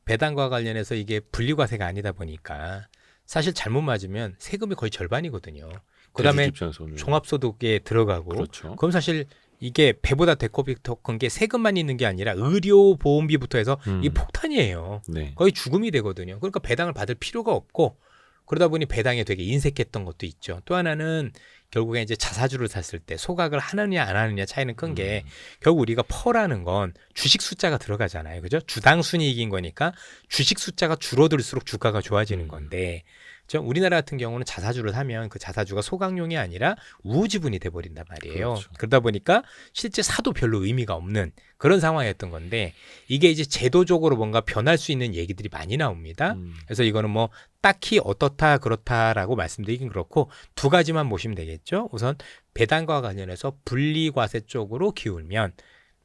[SPEAKER 3] 배당과 관련해서 이게 분리과세가 아니다 보니까 사실 잘못 맞으면 세금이 거의 절반이거든요. 그다음에
[SPEAKER 2] 대주주 입장에서는
[SPEAKER 3] 종합소득에 들어가고
[SPEAKER 2] 그렇죠.
[SPEAKER 3] 그럼 사실 이게 배보다 배꼽이 더 큰 게 세금만 있는 게 아니라 의료 보험비부터 해서 이 폭탄이에요.
[SPEAKER 2] 네.
[SPEAKER 3] 거의 죽음이 되거든요. 그러니까 배당을 받을 필요가 없고 그러다 보니 배당에 되게 인색했던 것도 있죠. 또 하나는 결국에 이제 자사주를 샀을 때 소각을 하느냐 안 하느냐 차이는 큰 게 결국 우리가 퍼라는 건 주식 숫자가 들어가잖아요. 그죠? 주당 순이익인 거니까 주식 숫자가 줄어들수록 주가가 좋아지는 건데 우리나라 같은 경우는 자사주를 사면 그 자사주가 소각용이 아니라 우후지분이 돼버린단 말이에요.
[SPEAKER 2] 그렇죠.
[SPEAKER 3] 그러다 보니까 실제 사도 별로 의미가 없는 그런 상황이었던 건데 이게 이제 제도적으로 뭔가 변할 수 있는 얘기들이 많이 나옵니다. 그래서 이거는 뭐 딱히 어떻다 그렇다라고 말씀드리긴 그렇고 두 가지만 보시면 되겠죠. 우선 배당과 관련해서 분리과세 쪽으로 기울면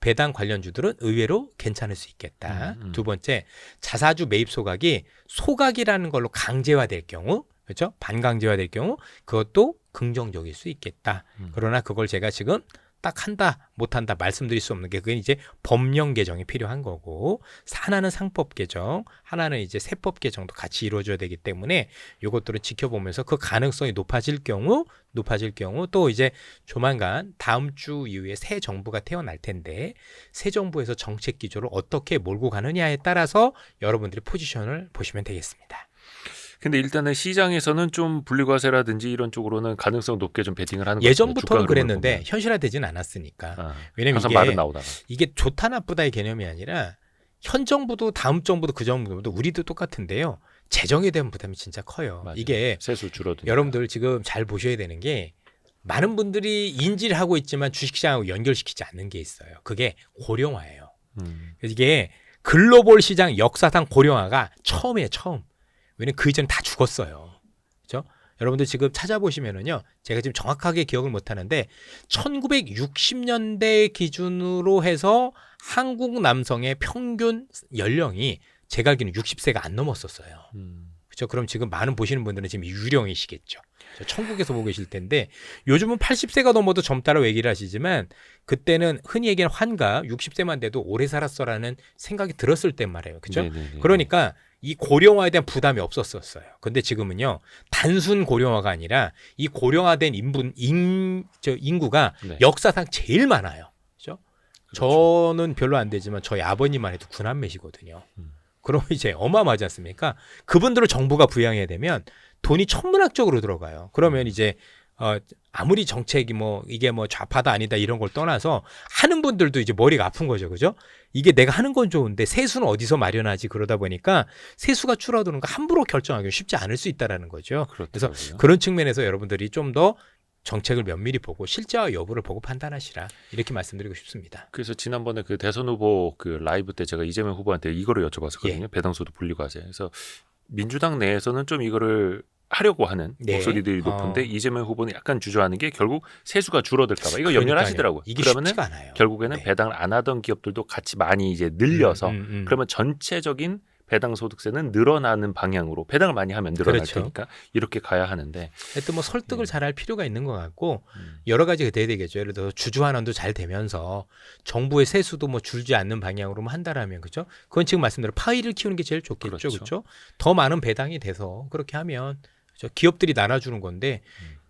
[SPEAKER 3] 배당 관련주들은 의외로 괜찮을 수 있겠다. 두 번째, 자사주 매입 소각이 소각이라는 걸로 강제화될 경우, 그렇죠? 반강제화될 경우 그것도 긍정적일 수 있겠다. 그러나 그걸 제가 지금 딱 한다, 못한다 말씀드릴 수 없는 게 그게 이제 법령 개정이 필요한 거고 하나는 상법 개정, 하나는 이제 세법 개정도 같이 이루어져야 되기 때문에 이것들을 지켜보면서 그 가능성이 높아질 경우 또 이제 조만간 다음 주 이후에 새 정부가 태어날 텐데 새 정부에서 정책 기조를 어떻게 몰고 가느냐에 따라서 여러분들이 포지션을 보시면 되겠습니다.
[SPEAKER 2] 근데 일단은 시장에서는 좀 분리과세라든지 이런 쪽으로는 가능성 높게 좀 베팅을 하는 것 같아요.
[SPEAKER 3] 예전부터는 그랬는데 현실화되지는 않았으니까. 왜냐면
[SPEAKER 2] 항상 말은 나오다가.
[SPEAKER 3] 이게 좋다 나쁘다의 개념이 아니라 현 정부도 다음 정부도 그 정부도 우리도 똑같은데요. 재정에 대한 부담이 진짜 커요.
[SPEAKER 2] 맞아요.
[SPEAKER 3] 이게
[SPEAKER 2] 세수 줄어드니까.
[SPEAKER 3] 여러분들 지금 잘 보셔야 되는 게 많은 분들이 인지를 하고 있지만 주식시장하고 연결시키지 않는 게 있어요. 그게 고령화예요. 그래서 이게 글로벌 시장 역사상 고령화가 처음이에요. 처음. 왜냐면 그 이전에 다 죽었어요. 그렇죠? 여러분들 지금 찾아보시면은요. 제가 지금 정확하게 기억을 못 하는데 1960년대 기준으로 해서 한국 남성의 평균 연령이 제가 알기로는 60세가 안 넘었었어요. 그렇죠? 그럼 지금 많은 보시는 분들은 지금 유령이시겠죠. 천국에서 보고 계실 텐데 요즘은 80세가 넘어도 젊다라고 얘기를 하시지만 그때는 흔히 얘기하는 환가 60세만 돼도 오래 살았어라는 생각이 들었을 땐 말이에요. 그렇죠? 그러니까 이 고령화에 대한 부담이 없었어요. 근데 지금은요. 단순 고령화가 아니라 이 고령화된 인구가
[SPEAKER 2] 네.
[SPEAKER 3] 역사상 제일 많아요. 그렇죠?
[SPEAKER 2] 그렇죠.
[SPEAKER 3] 저는 별로 안 되지만 저희 아버님만 해도 9남매시거든요. 그럼 이제 어마어마하지 않습니까? 그분들을 정부가 부양해야 되면 돈이 천문학적으로 들어가요. 그러면 이제 아무리 정책이 뭐 이게 뭐 좌파다 아니다 이런 걸 떠나서 하는 분들도 이제 머리가 아픈 거죠. 그죠? 이게 내가 하는 건 좋은데 세수는 어디서 마련하지 그러다 보니까 세수가 줄어드는 거 함부로 결정하기 쉽지 않을 수 있다라는 거죠.
[SPEAKER 2] 그렇더라고요.
[SPEAKER 3] 그래서 그런 측면에서 여러분들이 좀 더 정책을 면밀히 보고 실제와 여부를 보고 판단하시라 이렇게 말씀드리고 싶습니다.
[SPEAKER 2] 그래서 지난번에 그 대선 후보 그 라이브 때 제가 이재명 후보한테 이거를 여쭤봤었거든요.
[SPEAKER 3] 예.
[SPEAKER 2] 배당소득 분리과세. 그래서 민주당 내에서는 좀 이거를 하려고 하는
[SPEAKER 3] 네.
[SPEAKER 2] 목소리들이 높은데 이재명 후보는 약간 주저하는 게 결국 세수가 줄어들까 봐 이거 염려하시더라고요.
[SPEAKER 3] 이게
[SPEAKER 2] 그러면은
[SPEAKER 3] 쉽지가 않아요.
[SPEAKER 2] 결국에는
[SPEAKER 3] 네.
[SPEAKER 2] 배당을 안 하던 기업들도 같이 많이 이제 늘려서 그러면 전체적인 배당 소득세는 늘어나는 방향으로 배당을 많이 하면 늘어날
[SPEAKER 3] 그렇죠.
[SPEAKER 2] 테니까 이렇게 가야 하는데
[SPEAKER 3] 하여튼 뭐 설득을 잘할 필요가 있는 것 같고 여러 가지가 돼야 되겠죠. 예를 들어서 주주환원도 잘 되면서 정부의 세수도 뭐 줄지 않는 방향으로만 한다라면 그죠? 그건 지금 말씀대로 파이를 키우는 게 제일 좋겠죠.
[SPEAKER 2] 그렇죠.
[SPEAKER 3] 그렇죠? 더 많은 배당이 돼서 그렇게 하면 그렇죠? 기업들이 나눠주는 건데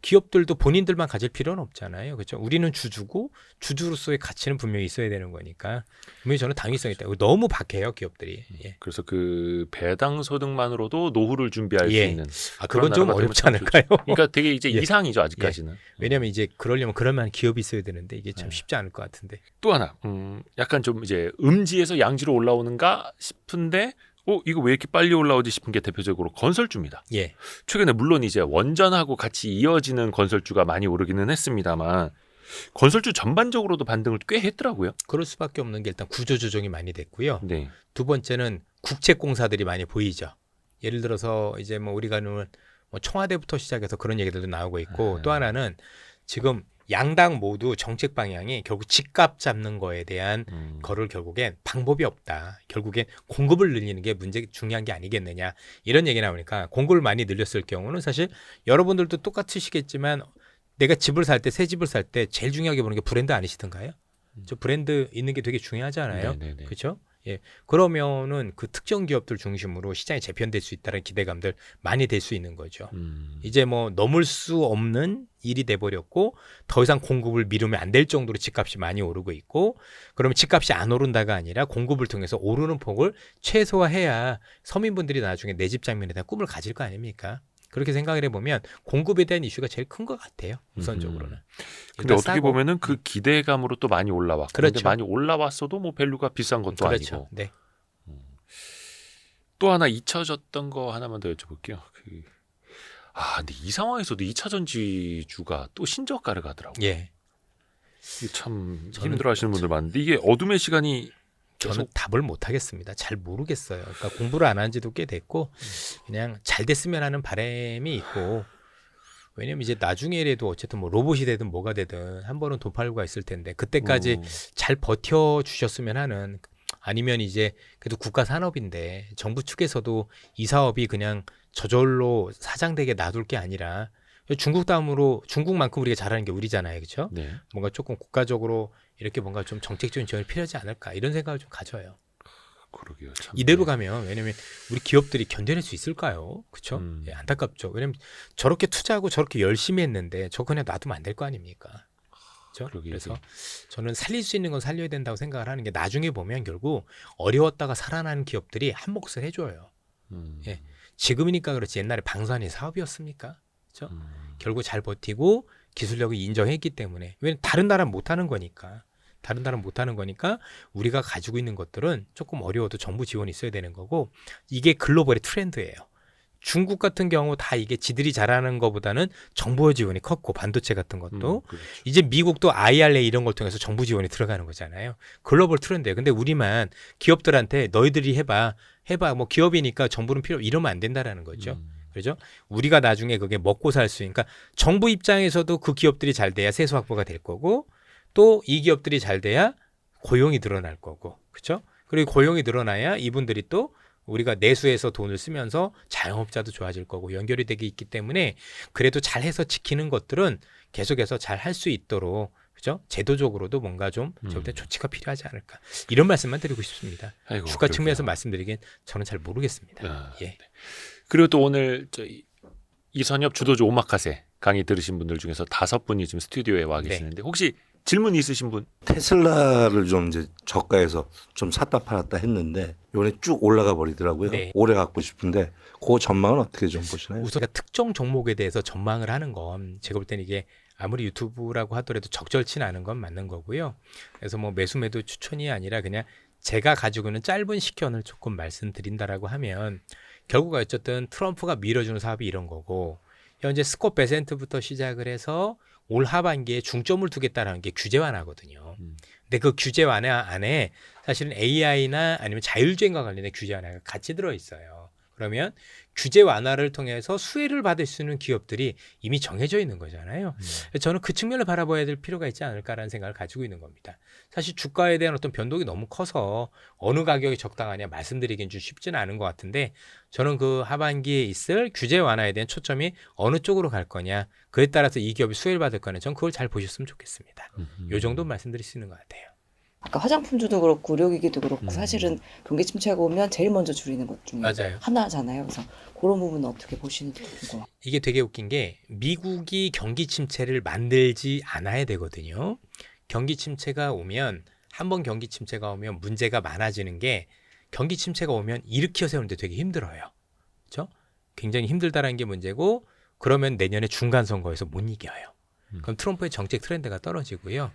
[SPEAKER 3] 기업들도 본인들만 가질 필요는 없잖아요. 그렇죠? 우리는 주주고 주주로서의 가치는 분명히 있어야 되는 거니까 분명히 저는 당위성이 있다. 너무 박해요 기업들이. 예.
[SPEAKER 2] 그래서 그 배당 소득만으로도 노후를 준비할 수 있는
[SPEAKER 3] 그건
[SPEAKER 2] 그런
[SPEAKER 3] 좀
[SPEAKER 2] 나라가 되면
[SPEAKER 3] 어렵지
[SPEAKER 2] 참
[SPEAKER 3] 않을까요?
[SPEAKER 2] 좋죠. 그러니까 되게 이제
[SPEAKER 3] 예.
[SPEAKER 2] 이상이죠 아직까지는.
[SPEAKER 3] 왜냐하면 이제 그러려면 그럴 만한 기업이 있어야 되는데 이게 참 쉽지 않을 것 같은데.
[SPEAKER 2] 또 하나 약간 좀 이제 음지에서 양지로 올라오는가 싶은데 이거 왜 이렇게 빨리 올라오지 싶은 게 대표적으로 건설주입니다.
[SPEAKER 3] 예.
[SPEAKER 2] 최근에 물론 이제 원전하고 같이 이어지는 건설주가 많이 오르기는 했습니다만 건설주 전반적으로도 반등을 꽤 했더라고요.
[SPEAKER 3] 그럴 수밖에 없는 게 일단 구조 조정이 많이 됐고요.
[SPEAKER 2] 네.
[SPEAKER 3] 두 번째는 국책공사들이 많이 보이죠. 예를 들어서 이제 뭐 우리가 뭐 청와대부터 시작해서 그런 얘기들도 나오고 있고 또 하나는 지금 양당 모두 정책 방향이 결국 집값 잡는 거에 대한 거를 결국엔 방법이 없다. 결국엔 공급을 늘리는 게 중요한 게 아니겠느냐. 이런 얘기 나오니까 공급을 많이 늘렸을 경우는 사실 여러분들도 똑같으시겠지만 내가 집을 살 때 새 집을 살 때 제일 중요하게 보는 게 브랜드 아니시던가요? 저 브랜드 있는 게 되게 중요하잖아요.
[SPEAKER 2] 네네네.
[SPEAKER 3] 그렇죠? 예. 그러면은 그 특정 기업들 중심으로 시장이 재편될 수 있다는 기대감들 많이 될 수 있는 거죠. 이제 뭐 넘을 수 없는 일이 돼버렸고 더 이상 공급을 미루면 안 될 정도로 집값이 많이 오르고 있고 그러면 집값이 안 오른다가 아니라 공급을 통해서 오르는 폭을 최소화해야 서민분들이 나중에 내 집 장면에 대한 꿈을 가질 거 아닙니까? 그렇게 생각을 해보면 공급에 대한 이슈가 제일 큰 것 같아요. 우선적으로는.
[SPEAKER 2] 근데 어떻게 보면은 그 기대감으로 또 많이 올라왔고
[SPEAKER 3] 그렇죠.
[SPEAKER 2] 근데 많이 올라왔어도 뭐 밸류가 비싼 것도
[SPEAKER 3] 그렇죠.
[SPEAKER 2] 아니고
[SPEAKER 3] 네.
[SPEAKER 2] 또 하나 잊혀졌던 거 하나만 더 여쭤볼게요. 근데 이 상황에서도 2차 전지주가 또 신저가를 가더라고요.
[SPEAKER 3] 예.
[SPEAKER 2] 이게 참
[SPEAKER 3] 저는
[SPEAKER 2] 힘들어하시는 분들 많은데 이게 어둠의 시간이
[SPEAKER 3] 저는 답을 못 하겠습니다. 잘 모르겠어요. 그러니까 공부를 안 한 지도 꽤 됐고 그냥 잘 됐으면 하는 바람이 있고 왜냐면 이제 나중에라도 어쨌든 뭐 로봇이 되든 뭐가 되든 한 번은 도팔구가 있을 텐데 그때까지 잘 버텨 주셨으면 하는, 아니면 이제 그래도 국가 산업인데 정부 측에서도 이 사업이 그냥 저절로 사장되게 놔둘 게 아니라 중국 다음으로 중국만큼 우리가 잘하는 게 우리잖아요, 그렇죠?
[SPEAKER 2] 네.
[SPEAKER 3] 뭔가 조금 국가적으로 이렇게 뭔가 좀 정책적인 지원이 필요하지 않을까 이런 생각을 좀 가져요.
[SPEAKER 2] 그러게요. 참.
[SPEAKER 3] 이대로 가면 왜냐면 우리 기업들이 견뎌낼 수 있을까요? 그렇죠? 예, 안타깝죠. 왜냐면 저렇게 투자하고 저렇게 열심히 했는데 저 그냥 놔두면 안 될 거 아닙니까? 그렇죠?
[SPEAKER 2] 그러게요.
[SPEAKER 3] 그래서 저는 살릴 수 있는 건 살려야 된다고 생각을 하는 게, 나중에 보면 결국 어려웠다가 살아나는 기업들이 한 몫을 해줘요. 예. 지금이니까 그렇지 옛날에 방산이 사업이었습니까? 그렇죠? 결국 잘 버티고 기술력을 인정했기 때문에, 왜냐면 다른 나라는 못하는 거니까. 다른 나라는 못하는 거니까 우리가 가지고 있는 것들은 조금 어려워도 정부 지원이 있어야 되는 거고, 이게 글로벌의 트렌드예요. 중국 같은 경우 다 이게 지들이 잘하는 것보다는 정부 지원이 컸고, 반도체 같은 것도
[SPEAKER 2] 그렇죠.
[SPEAKER 3] 이제 미국도 IRA 이런 걸 통해서 정부 지원이 들어가는 거잖아요. 글로벌 트렌드예요. 근데 우리만 기업들한테 너희들이 해봐 뭐 기업이니까 정부는 필요, 이러면 안 된다라는 거죠. 그렇죠? 우리가 나중에 그게 먹고 살 수 있으니까 정부 입장에서도 그 기업들이 잘 돼야 세수 확보가 될 거고, 또 이 기업들이 잘 돼야 고용이 늘어날 거고, 그렇죠? 그리고 고용이 늘어나야 이분들이 또 우리가 내수해서 돈을 쓰면서 자영업자도 좋아질 거고 연결이 되게 있기 때문에, 그래도 잘해서 지키는 것들은 계속해서 잘 할 수 있도록, 그죠? 제도적으로도 뭔가 좀 저때 조치가 필요하지 않을까, 이런 말씀만 드리고 싶습니다.
[SPEAKER 2] 아이고,
[SPEAKER 3] 주가
[SPEAKER 2] 그러게요.
[SPEAKER 3] 측면에서 말씀드리긴 저는 잘 모르겠습니다.
[SPEAKER 2] 아,
[SPEAKER 3] 예.
[SPEAKER 2] 네. 그리고 또 오늘 이선엽 주도주 오마카세 강의 들으신 분들 중에서 5분이 지금 스튜디오에 와 계시는데 혹시 질문 있으신 분?
[SPEAKER 4] 테슬라를 좀 이제 저가에서 좀 샀다 팔았다 했는데 이번에 쭉 올라가 버리더라고요.
[SPEAKER 3] 네.
[SPEAKER 4] 오래 갖고 싶은데 그 전망은 어떻게 좀 보시나요?
[SPEAKER 3] 우선 특정 종목에 대해서 전망을 하는 건 제가 볼 때는 이게 아무리 유튜브라고 하더라도 적절치는 않은 건 맞는 거고요. 그래서 뭐 매수 매도 추천이 아니라 그냥 제가 가지고 있는 짧은 식견을 조금 말씀드린다라고 하면, 결국 어쨌든 트럼프가 밀어주는 사업이 이런 거고, 현재 스콧 베센트부터 시작을 해서 올 하반기에 중점을 두겠다라는 게 규제 완화거든요. 근데 그 규제 완화 안에 사실은 AI나 아니면 자율주행과 관련된 규제 완화가 같이 들어 있어요. 그러면 규제 완화를 통해서 수혜를 받을 수 있는 기업들이 이미 정해져 있는 거잖아요. 저는 그 측면을 바라봐야 될 필요가 있지 않을까라는 생각을 가지고 있는 겁니다. 사실 주가에 대한 어떤 변동이 너무 커서 어느 가격이 적당하냐 말씀드리긴 좀 쉽지는 않은 것 같은데, 저는 그 하반기에 있을 규제 완화에 대한 초점이 어느 쪽으로 갈 거냐, 그에 따라서 이 기업이 수혜를 받을 거냐, 전 그걸 잘 보셨으면 좋겠습니다. 이 정도 말씀드릴 수 있는 것 같아요.
[SPEAKER 5] 아까 화장품주도 그렇고 의료기기도 그렇고 사실은 경기 침체가 오면 제일 먼저 줄이는 것 중에
[SPEAKER 3] 맞아요.
[SPEAKER 5] 하나잖아요. 그래서 그런 부분은 어떻게 보시는지 궁금해요.
[SPEAKER 3] 이게 되게 웃긴 게, 미국이 경기 침체를 만들지 않아야 되거든요. 경기 침체가 오면, 한번 경기 침체가 오면 문제가 많아지는 게, 경기 침체가 오면 일으켜 세우는데 되게 힘들어요. 그렇죠? 굉장히 힘들다라는 게 문제고, 그러면 내년에 중간 선거에서 못 이겨요. 그럼 트럼프의 정책 트렌드가 떨어지고요.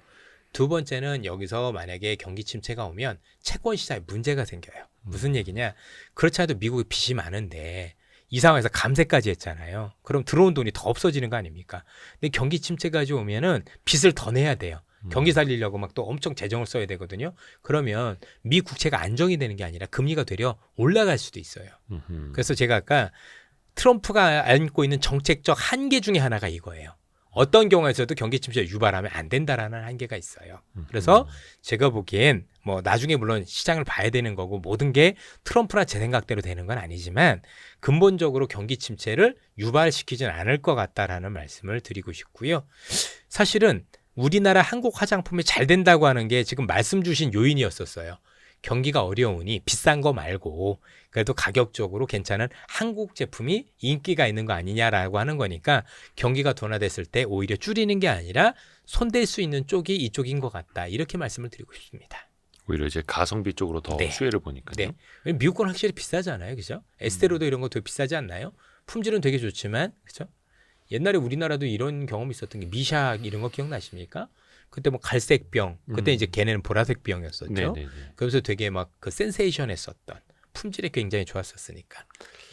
[SPEAKER 3] 두 번째는 여기서 만약에 경기 침체가 오면 채권 시장에 문제가 생겨요. 무슨 얘기냐? 그렇지 않아도 미국에 빚이 많은데 이 상황에서 감세까지 했잖아요. 그럼 들어온 돈이 더 없어지는 거 아닙니까? 근데 경기 침체까지 오면은 빚을 더 내야 돼요. 경기 살리려고 막 또 엄청 재정을 써야 되거든요. 그러면 미 국채가 안정이 되는 게 아니라 금리가 되려 올라갈 수도 있어요. 그래서 제가 아까 트럼프가 안고 있는 정책적 한계 중에 하나가 이거예요. 어떤 경우에서도 경기 침체를 유발하면 안 된다라는 한계가 있어요. 그래서 제가 보기엔 뭐 나중에 물론 시장을 봐야 되는 거고 모든 게 트럼프나 제 생각대로 되는 건 아니지만 근본적으로 경기 침체를 유발시키진 않을 것 같다라는 말씀을 드리고 싶고요. 사실은 우리나라 한국 화장품이 잘 된다고 하는 게 지금 말씀 주신 요인이었었어요. 경기가 어려우니 비싼 거 말고 그래도 가격적으로 괜찮은 한국 제품이 인기가 있는 거 아니냐라고 하는 거니까, 경기가 둔화됐을 때 오히려 줄이는 게 아니라 손댈 수 있는 쪽이 이쪽인 것 같다, 이렇게 말씀을 드리고 싶습니다.
[SPEAKER 2] 오히려 이제 가성비 쪽으로 더
[SPEAKER 3] 네.
[SPEAKER 2] 수혜를 보니까요.
[SPEAKER 3] 네. 미국 건 확실히 비싸잖아요, 그죠? 에스테로도 이런 거 되게 비싸지 않나요? 품질은 되게 좋지만, 그죠? 옛날에 우리나라도 이런 경험이 있었던 게 미샥 이런 거 기억나십니까? 그때 뭐 갈색병, 그때 이제 걔네는 보라색병이었었죠.
[SPEAKER 2] 네네네.
[SPEAKER 3] 그래서 되게 막 그 센세이션했었던, 품질이 굉장히 좋았었으니까.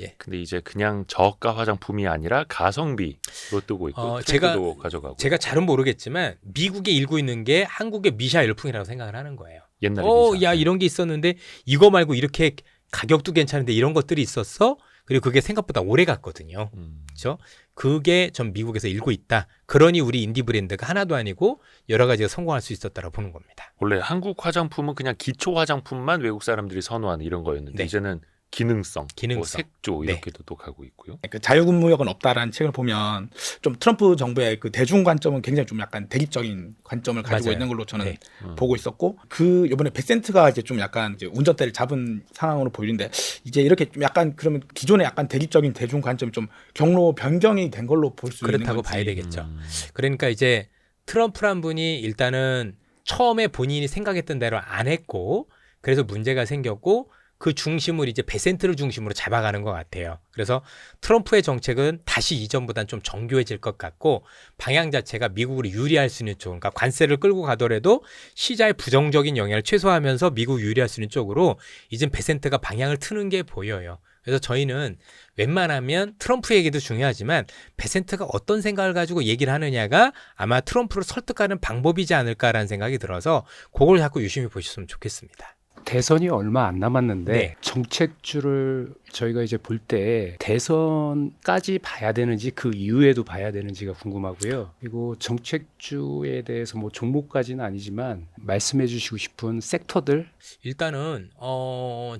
[SPEAKER 3] 예.
[SPEAKER 2] 근데 이제 그냥 저가 화장품이 아니라 가성비로 뜨고 있고 트렌드도 가져가고.
[SPEAKER 3] 제가 잘은 모르겠지만 미국에 일고 있는 게 한국의 미샤 열풍이라고 생각을 하는 거예요.
[SPEAKER 2] 옛날에
[SPEAKER 3] 야
[SPEAKER 2] 미샤.
[SPEAKER 3] 이런 게 있었는데 이거 말고 이렇게 가격도 괜찮은데 이런 것들이 있었어? 그리고 그게 생각보다 오래 갔거든요.
[SPEAKER 2] 음.
[SPEAKER 3] 그렇죠? 그게 전 미국에서 일고 있다. 그러니 우리 인디 브랜드가 하나도 아니고 여러 가지가 성공할 수 있었다고 보는 겁니다.
[SPEAKER 2] 원래 한국 화장품은 그냥 기초 화장품만 외국 사람들이 선호하는 이런 거였는데
[SPEAKER 3] 네.
[SPEAKER 2] 이제는 기능성,
[SPEAKER 3] 기능성.
[SPEAKER 2] 뭐 색조
[SPEAKER 3] 네.
[SPEAKER 2] 이렇게도 또 가고 있고요.
[SPEAKER 6] 그 자유근무역은 없다라는 책을 보면 좀 트럼프 정부의 그 대중 관점은 굉장히 좀 약간 대립적인 관점을 가지고
[SPEAKER 3] 맞아요.
[SPEAKER 6] 있는 걸로 저는
[SPEAKER 3] 네.
[SPEAKER 6] 보고 있었고 그 이번에 베센트가 이제 좀 약간 이제 운전대를 잡은 상황으로 보이는데 이제 이렇게 좀 약간 그러면 기존의 약간 대립적인 대중 관점이 좀 경로 변경이 된 걸로 볼 수 있는
[SPEAKER 3] 그렇다고
[SPEAKER 6] 건지.
[SPEAKER 3] 봐야 되겠죠.
[SPEAKER 2] 음.
[SPEAKER 3] 그러니까 이제 트럼프란 분이 일단은 처음에 본인이 생각했던 대로 안 했고 그래서 문제가 생겼고 그 중심을 이제 베센트를 중심으로 잡아가는 것 같아요. 그래서 트럼프의 정책은 다시 이전보다는 좀 정교해질 것 같고 방향 자체가 미국으로 유리할 수 있는 쪽, 그러니까 관세를 끌고 가더라도 시장의 부정적인 영향을 최소화하면서 미국 유리할 수 있는 쪽으로 이젠 베센트가 방향을 트는 게 보여요. 그래서 저희는 웬만하면 트럼프 얘기도 중요하지만 베센트가 어떤 생각을 가지고 얘기를 하느냐가 아마 트럼프를 설득하는 방법이지 않을까라는 생각이 들어서 그걸 자꾸 유심히 보셨으면 좋겠습니다.
[SPEAKER 7] 대선이 얼마 안 남았는데
[SPEAKER 3] 네.
[SPEAKER 7] 정책주를 저희가 이제 볼 때 대선까지 봐야 되는지 그 이후에도 봐야 되는지가 궁금하고요. 그리고 정책주에 대해서 뭐 종목까지는 아니지만 말씀해 주시고 싶은 섹터들.
[SPEAKER 3] 일단은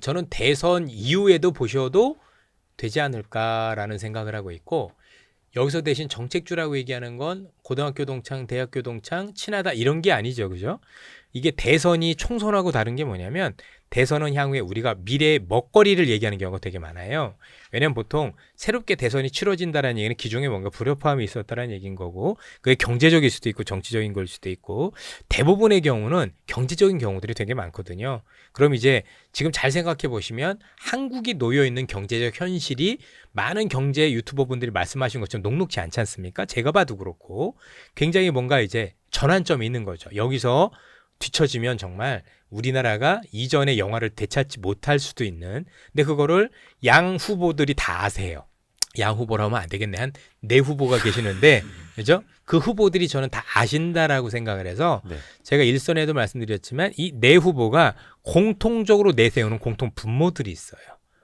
[SPEAKER 3] 저는 대선 이후에도 보셔도 되지 않을까라는 생각을 하고 있고 여기서 대신 정책주라고 얘기하는 건 고등학교 동창, 대학교 동창, 친하다 이런 게 아니죠. 그죠? 이게 대선이 총선하고 다른 게 뭐냐면 대선은 향후에 우리가 미래의 먹거리를 얘기하는 경우가 되게 많아요. 왜냐면 보통 새롭게 대선이 치러진다는 얘기는 기존에 뭔가 불협화음이 있었다는 얘기인 거고 그게 경제적일 수도 있고 정치적인 걸 수도 있고 대부분의 경우는 경제적인 경우들이 되게 많거든요. 그럼 이제 지금 잘 생각해 보시면 한국이 놓여 있는 경제적 현실이 많은 경제 유튜버분들이 말씀하신 것처럼 녹록지 않지 않습니까? 제가 봐도 그렇고 굉장히 뭔가 이제 전환점이 있는 거죠. 여기서 뒤처지면 정말 우리나라가 이전의 영화를 되찾지 못할 수도 있는 근데 그거를 양 후보들이 다 아세요. 양 후보라 하면 안 되겠네. 한 네 후보가 계시는데 그죠? 그 후보들이 저는 다 아신다라고 생각을 해서
[SPEAKER 2] 네.
[SPEAKER 3] 제가 일선에도 말씀드렸지만 이 네 후보가 공통적으로 내세우는 공통 분모들이 있어요.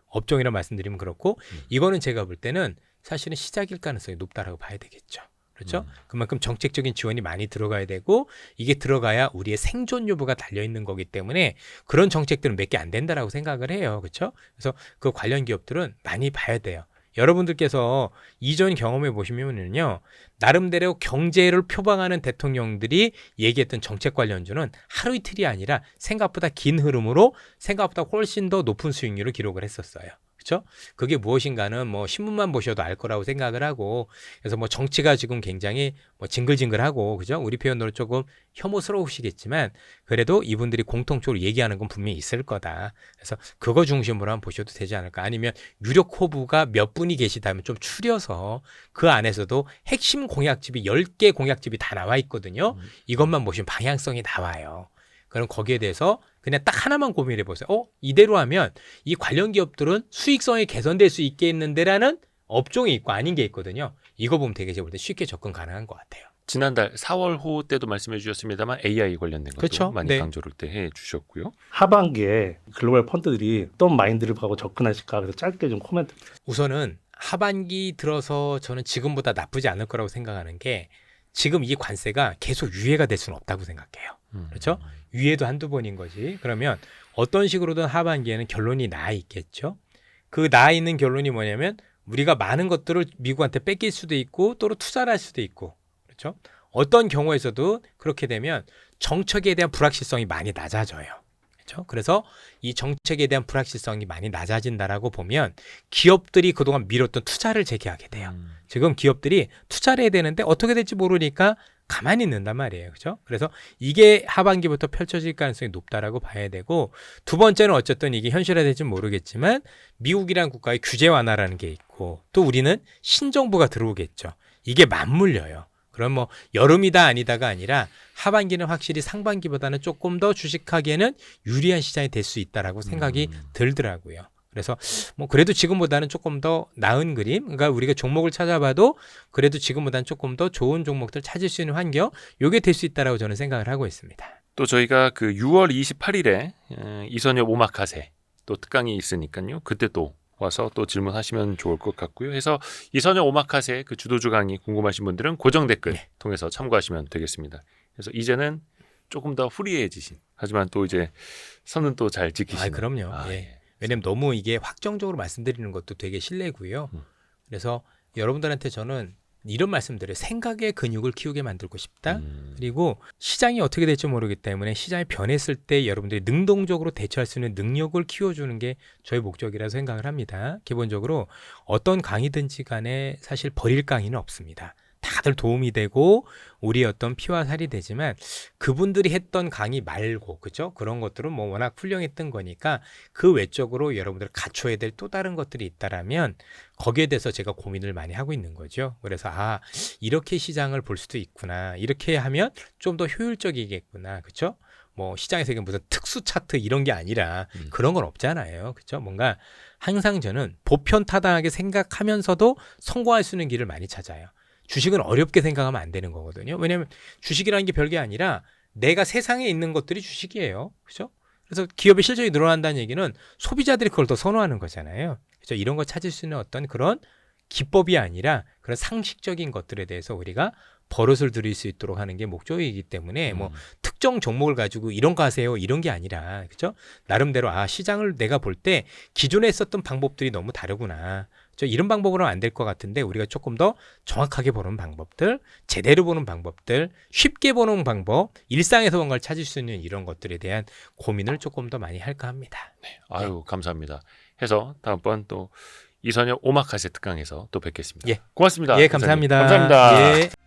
[SPEAKER 3] 업종이라 말씀드리면 그렇고 이거는 제가 볼 때는 사실은 시작일 가능성이 높다라고 봐야 되겠죠. 그렇죠? 그만큼 정책적인 지원이 많이 들어가야 되고 이게 들어가야 우리의 생존 여부가 달려있는 거기 때문에 그런 정책들은 몇 개 안 된다라고 생각을 해요. 그렇죠? 그래서 그 관련 기업들은 많이 봐야 돼요. 여러분들께서 이전 경험해 보시면은요. 나름대로 경제를 표방하는 대통령들이 얘기했던 정책 관련주는 하루 이틀이 아니라 생각보다 긴 흐름으로 생각보다 훨씬 더 높은 수익률을 기록을 했었어요. 그렇죠? 그게 무엇인가는 뭐 신문만 보셔도 알 거라고 생각을 하고 그래서 뭐 정치가 지금 굉장히 뭐 징글징글하고 그죠? 우리 표현으로 조금 혐오스러우시겠지만 그래도 이분들이 공통적으로 얘기하는 건 분명히 있을 거다. 그래서 그거 중심으로 한번 보셔도 되지 않을까. 아니면 유력 후보가 몇 분이 계시다면 좀 추려서 그 안에서도 핵심 공약집이 10개 공약집이 다 나와 있거든요. 이것만 보시면 방향성이 나와요. 그럼 거기에 대해서 그냥 딱 하나만 고민해 보세요. 이대로 하면 이 관련 기업들은 수익성이 개선될 수 있겠는데라는 업종이 있고 아닌 게 있거든요. 이거 보면 되게 제가 볼 때 쉽게 접근 가능한 것 같아요.
[SPEAKER 2] 지난달 4월호 때도 말씀해 주셨습니다만 AI 관련된 것도
[SPEAKER 3] 그렇죠.
[SPEAKER 2] 많이
[SPEAKER 3] 네.
[SPEAKER 2] 강조를 때 해 주셨고요.
[SPEAKER 8] 하반기에 글로벌 펀드들이 어떤 마인드를 가고 접근하실까 그래서 짧게 좀 코멘트.
[SPEAKER 3] 우선은 하반기 들어서 저는 지금보다 나쁘지 않을 거라고 생각하는 게 지금 이 관세가 계속 유예가 될 수는 없다고 생각해요. 그렇죠? 유예도 한두 번인 거지. 그러면 어떤 식으로든 하반기에는 결론이 나 있겠죠. 그 나 있는 결론이 뭐냐면 우리가 많은 것들을 미국한테 뺏길 수도 있고 또는 투자를 할 수도 있고 그렇죠? 어떤 경우에서도 그렇게 되면 정책에 대한 불확실성이 많이 낮아져요. 그렇죠? 그래서 이 정책에 대한 불확실성이 많이 낮아진다라고 보면 기업들이 그동안 미뤘던 투자를 재개하게 돼요. 지금 기업들이 투자를 해야 되는데 어떻게 될지 모르니까 가만히 있는단 말이에요. 그렇죠? 그래서 이게 하반기부터 펼쳐질 가능성이 높다라고 봐야 되고 두 번째는 어쨌든 이게 현실화될지 모르겠지만 미국이라는 국가의 규제 완화라는 게 있고 또 우리는 신정부가 들어오겠죠. 이게 맞물려요. 그럼 뭐 여름이다 아니다가 아니라 하반기는 확실히 상반기보다는 조금 더 주식하기에는 유리한 시장이 될 수 있다라고 생각이 들더라고요. 그래서 뭐 그래도 지금보다는 조금 더 나은 그림, 그러니까 우리가 종목을 찾아봐도 그래도 지금보다는 조금 더 좋은 종목들 찾을 수 있는 환경, 요게 될 수 있다라고 저는 생각을 하고 있습니다.
[SPEAKER 2] 또 저희가 그 6월 28일에 이선엽 오마카세 또 특강이 있으니까요. 그때 또 와서 또 질문하시면 좋을 것 같고요. 해서 이선영 오마카세 그 주도주 강의 궁금하신 분들은 고정 댓글 통해서 참고하시면 되겠습니다. 그래서 이제는 조금 더 프리해지신 하지만 또 이제 선은 또 잘 지키시는.
[SPEAKER 3] 아, 그럼요. 예. 왜냐면 너무 이게 확정적으로 말씀드리는 것도 되게 실례고요. 그래서 여러분들한테 저는 이런 말씀드려요. 생각의 근육을 키우게 만들고 싶다. 그리고 시장이 어떻게 될지 모르기 때문에 시장이 변했을 때 여러분들이 능동적으로 대처할 수 있는 능력을 키워주는 게 저의 목적이라고 생각을 합니다. 기본적으로 어떤 강의든지 간에 사실 버릴 강의는 없습니다. 다들 도움이 되고 우리 어떤 피와 살이 되지만 그분들이 했던 강의 말고 그죠? 그런 것들은 뭐 워낙 훌륭했던 거니까 그 외적으로 여러분들 갖춰야 될 또 다른 것들이 있다라면 거기에 대해서 제가 고민을 많이 하고 있는 거죠. 그래서 이렇게 시장을 볼 수도 있구나. 이렇게 하면 좀 더 효율적이겠구나. 그렇죠? 뭐 시장에서 이게 무슨 특수 차트 이런 게 아니라 그런 건 없잖아요. 그렇죠? 뭔가 항상 저는 보편타당하게 생각하면서도 성공할 수 있는 길을 많이 찾아요. 주식은 어렵게 생각하면 안 되는 거거든요. 왜냐하면 주식이라는 게 별게 아니라 내가 세상에 있는 것들이 주식이에요. 그렇죠? 그래서 기업의 실적이 늘어난다는 얘기는 소비자들이 그걸 더 선호하는 거잖아요. 그렇죠? 이런 거 찾을 수 있는 어떤 그런 기법이 아니라 그런 상식적인 것들에 대해서 우리가 버릇을 들일 수 있도록 하는 게 목적이기 때문에 뭐 특정 종목을 가지고 이런 거 하세요 이런 게 아니라 그렇죠? 나름대로 시장을 내가 볼 때 기존에 있었던 방법들이 너무 다르구나. 이런 방법으로 안 될 것 같은데 우리가 조금 더 정확하게 보는 방법들, 제대로 보는 방법들, 쉽게 보는 방법, 일상에서 뭔가를 찾을 수 있는 이런 것들에 대한 고민을 조금 더 많이 할까 합니다.
[SPEAKER 2] 네. 아유 감사합니다. 해서 다음번 또 이선영 오마카세 특강에서 또 뵙겠습니다.
[SPEAKER 3] 예.
[SPEAKER 2] 고맙습니다.
[SPEAKER 3] 예, 감사합니다.
[SPEAKER 2] 감사합니다.
[SPEAKER 3] 예.